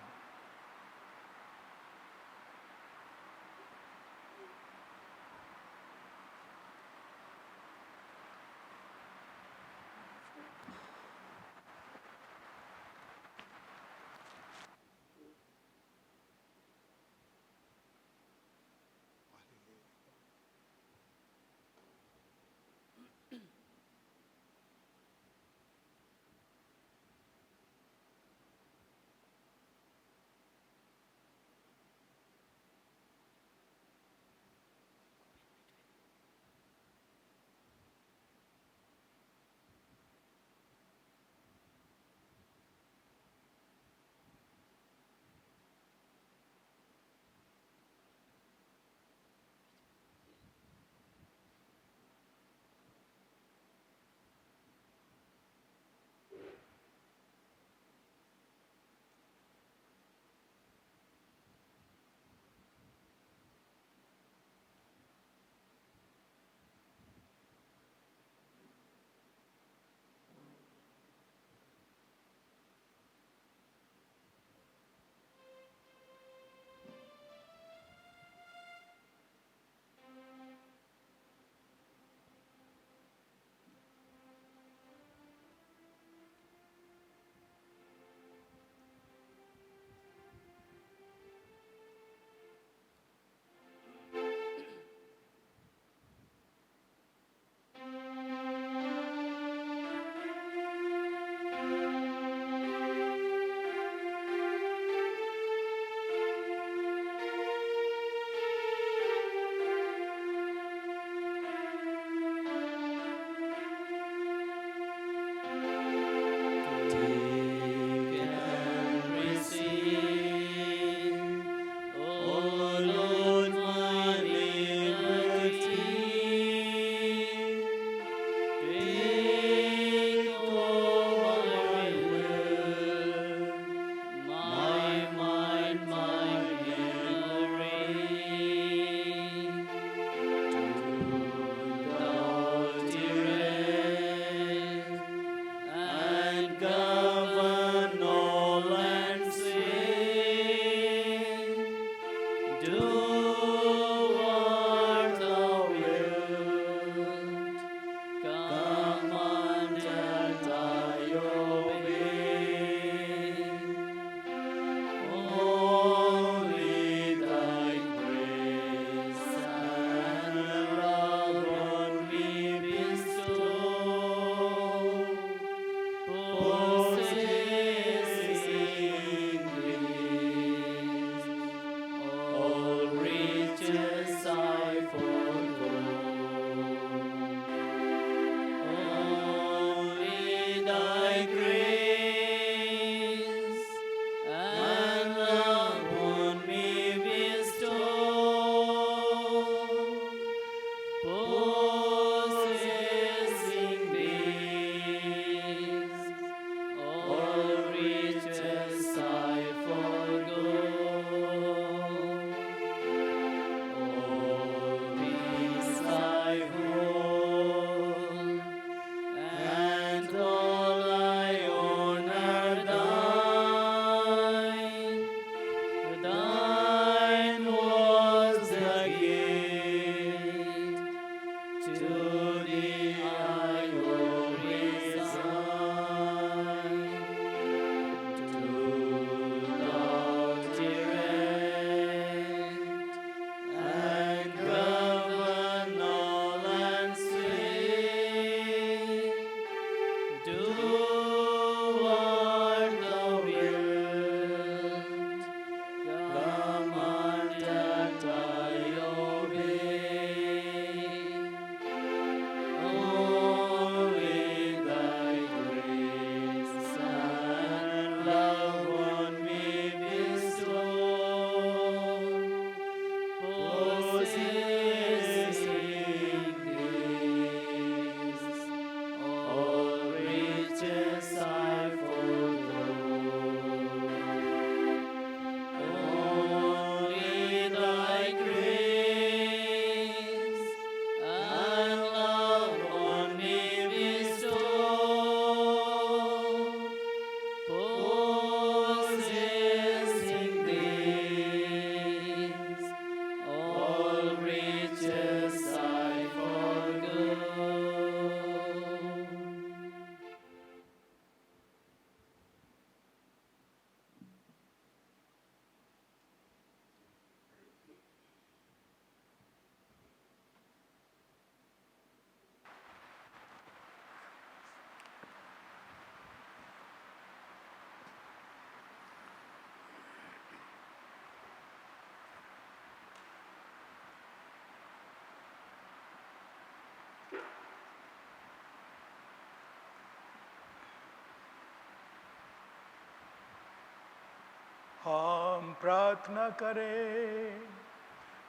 हम प्रार्थना करें।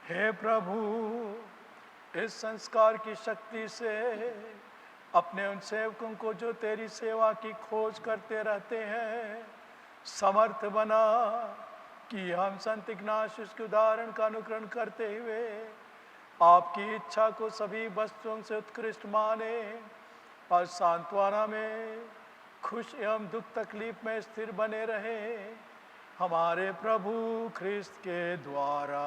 हे प्रभु, इस संस्कार की शक्ति से अपने उन सेवकों को जो तेरी सेवा की खोज करते रहते हैं समर्थ बना, कि हम संत इग्नाशियस के उदाहरण का अनुकरण करते हुए आपकी इच्छा को सभी वस्तुओं से उत्कृष्ट माने और सांत्वना में खुश एवं दुख तकलीफ में स्थिर बने रहे, हमारे प्रभु ख्रिस्त के द्वारा।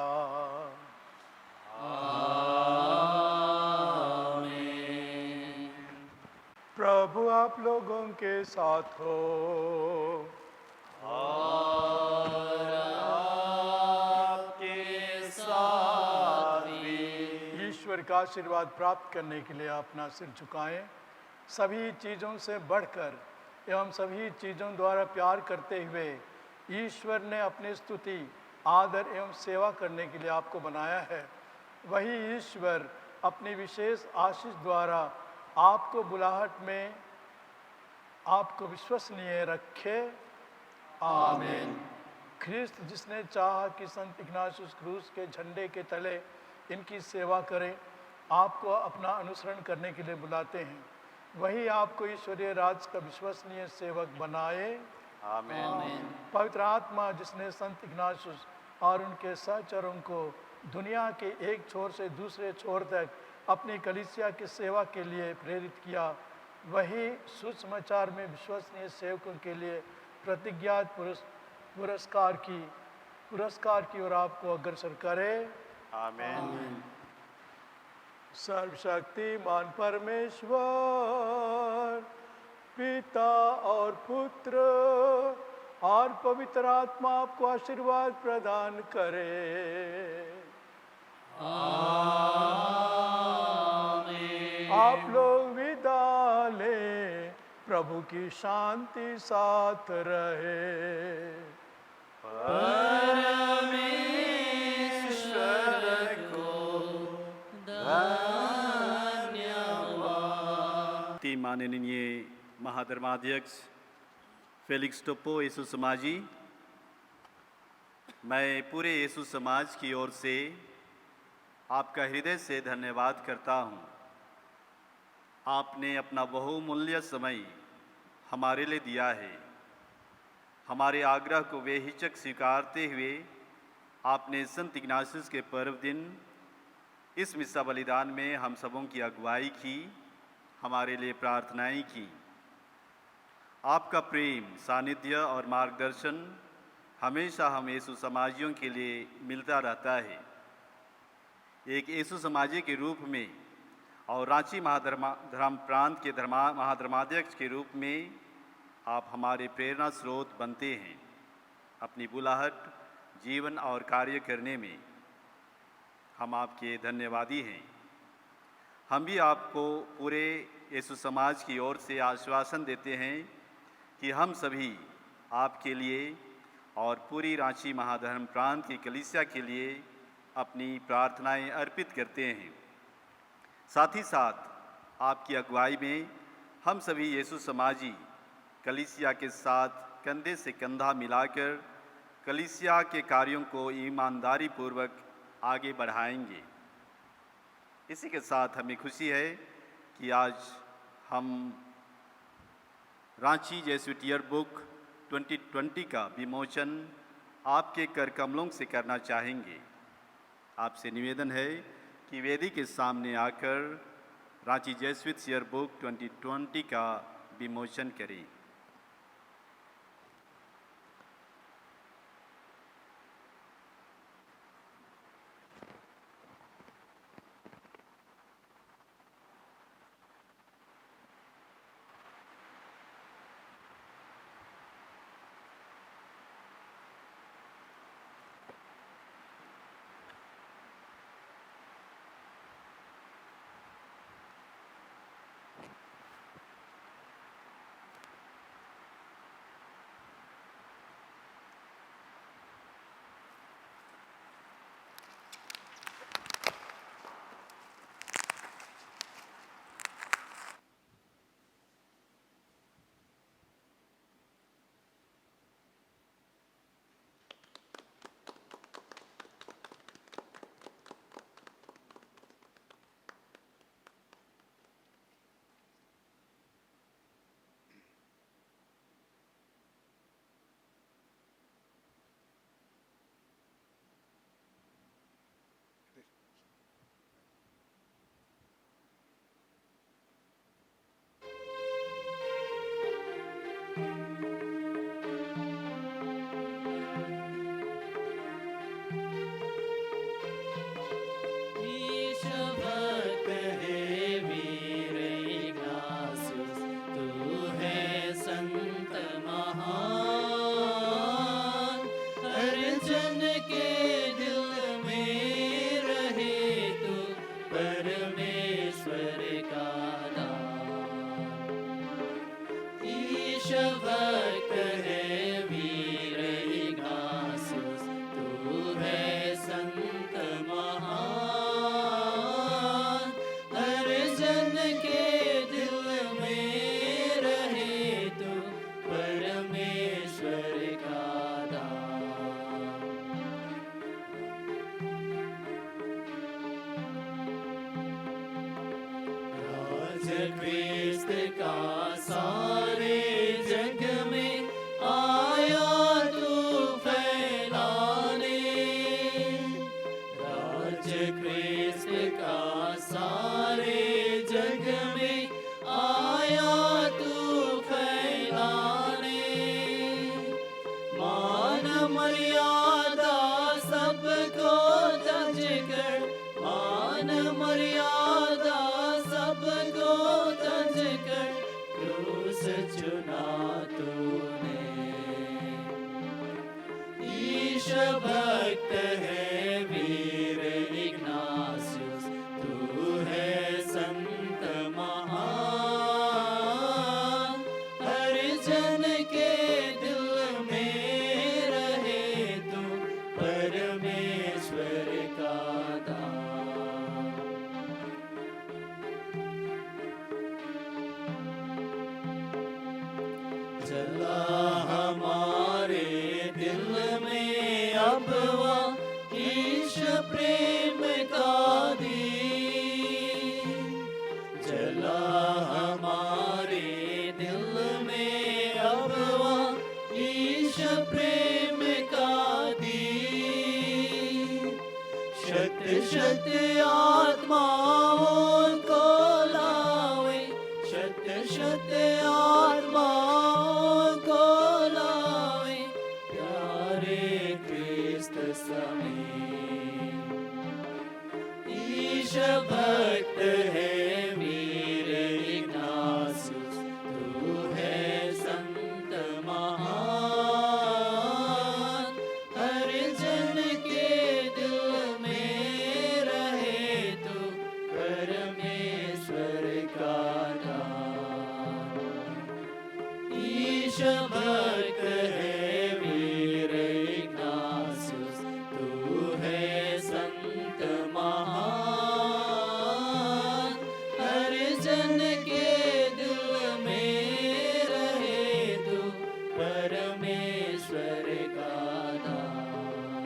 प्रभु आप लोगों के साथ हो। ईश्वर का आशीर्वाद प्राप्त करने के लिए अपना सिर झुकाएं। सभी चीज़ों से बढ़कर एवं सभी चीज़ों द्वारा प्यार करते हुए ईश्वर ने अपनी स्तुति, आदर एवं सेवा करने के लिए आपको बनाया है। वही ईश्वर अपनी विशेष आशीष द्वारा आपको बुलाहट में आपको विश्वसनीय रखे। आमीन। ख्रिस्त जिसने चाहा कि संत इग्नाशियस क्रूस के झंडे के तले इनकी सेवा करें, आपको अपना अनुसरण करने के लिए बुलाते हैं। वही आपको ईश्वरीय राज का विश्वसनीय सेवक बनाए। आमीन। पवित्र आत्मा जिसने संत इग्नाशियस और उनके सहचरों को दुनिया के एक छोर से दूसरे छोर तक अपनी कलीसिया की सेवा के लिए प्रेरित किया, वही सुसमाचार में विश्वसनीय सेवकों के लिए प्रतिज्ञात पुरस्कार की ओर आपको अग्रसर करे। आमीन। सर्वशक्तिमान परमेश्वर पिता और पुत्र और पवित्र आत्मा आपको आशीर्वाद प्रदान करे। आप लोग विदा लें। प्रभु की शांति साथ रहे। माननीय महाधर्माध्यक्ष फेलिक्स टोप्पो यीशु समाजी, मैं पूरे यीशु समाज की ओर से आपका हृदय से धन्यवाद करता हूँ। आपने अपना बहुमूल्य समय हमारे लिए दिया है। हमारे आग्रह को बेहिचक स्वीकारते हुए आपने संत इग्नाशियस के पर्व दिन इस मिस्सा बलिदान में हम सबों की अगुवाई की, हमारे लिए प्रार्थनाएं की। आपका प्रेम, सानिध्य और मार्गदर्शन हमेशा हम यीशु समाजियों के लिए मिलता रहता है। एक यीशु समाजी के रूप में और रांची महाधर्म प्रांत के महाधर्माध्यक्ष के रूप में आप हमारे प्रेरणा स्रोत बनते हैं। अपनी बुलाहट, जीवन और कार्य करने में हम आपके धन्यवादी हैं। हम भी आपको पूरे यीशु समाज की ओर से आश्वासन देते हैं कि हम सभी आपके लिए और पूरी रांची महाधर्म प्रांत की कलीसिया के लिए अपनी प्रार्थनाएं अर्पित करते हैं। साथ ही साथ आपकी अगुवाई में हम सभी यीशु समाजी कलीसिया के साथ कंधे से कंधा मिलाकर कलीसिया के कार्यों को ईमानदारी पूर्वक आगे बढ़ाएंगे। इसी के साथ हमें खुशी है कि आज हम रांची जेसुइट ईयर बुक 2020 का विमोचन आपके कर कमलों से करना चाहेंगे। आपसे निवेदन है कि वेदी के सामने आकर रांची जेसुइट ईयर बुक 2020 का विमोचन करें। ख्रिस्त का सारे जग में आया तू फैलाने। राज ख्रिस्त का सारे जग में आया तू फैलाने। मान मर्यादा सबको तज कर, मान मर्यादा सबको तज कर, क्रूस चुना तूने। ईश भक्त है वीर इग्नासियस, तू है संत महान। हर जन के दिल में रहे तू परमेश्वर का दान। जला हमारे दिल में अब वह ईश प्रेम का दीप। जला हमारे दिल में अब वह ईश प्रेम का दीप। शत शत आत्माओं को लावे, शत शत आत्माओं को लावे, प्यारे क्रिस्त समेत। ईश भक्त है वीर इग्नासियस, तू है संत महान। हर जन के दिल में रहे तू परमेश्वर का दान। ईश भक्त है वीर इग्नासियस, तू है संत महान। हर जन के दिल में रहे तू परमेश्वर का दान।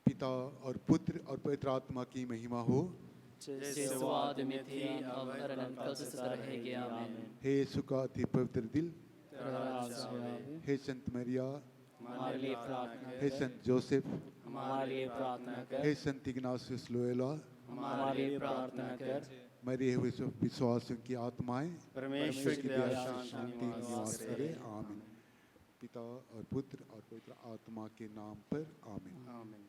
पिता और पुत्र और पवित्र आत्मा की महिमा हो। जैसे स्वाद में थी अब अनंत सदा रहेगी। आमीन। हे यीशु का अति पवित्र दिल, तेरा राज आवे, हे संत मरिया, हमारे लिए प्रार्थना हे कर। संत जोसेफ, हमारे लिए प्रार्थना कर। हे संत इग्नासियस लोयोला, हमारे लिए प्रार्थना कर। मरे हुए सब विश्वासियों की आत्माएं परमेश्वर की दया शांति शांति निवास करे। आमीन। पिता और पुत्र और पवित्र आत्मा के नाम पर आमीन। आमीन।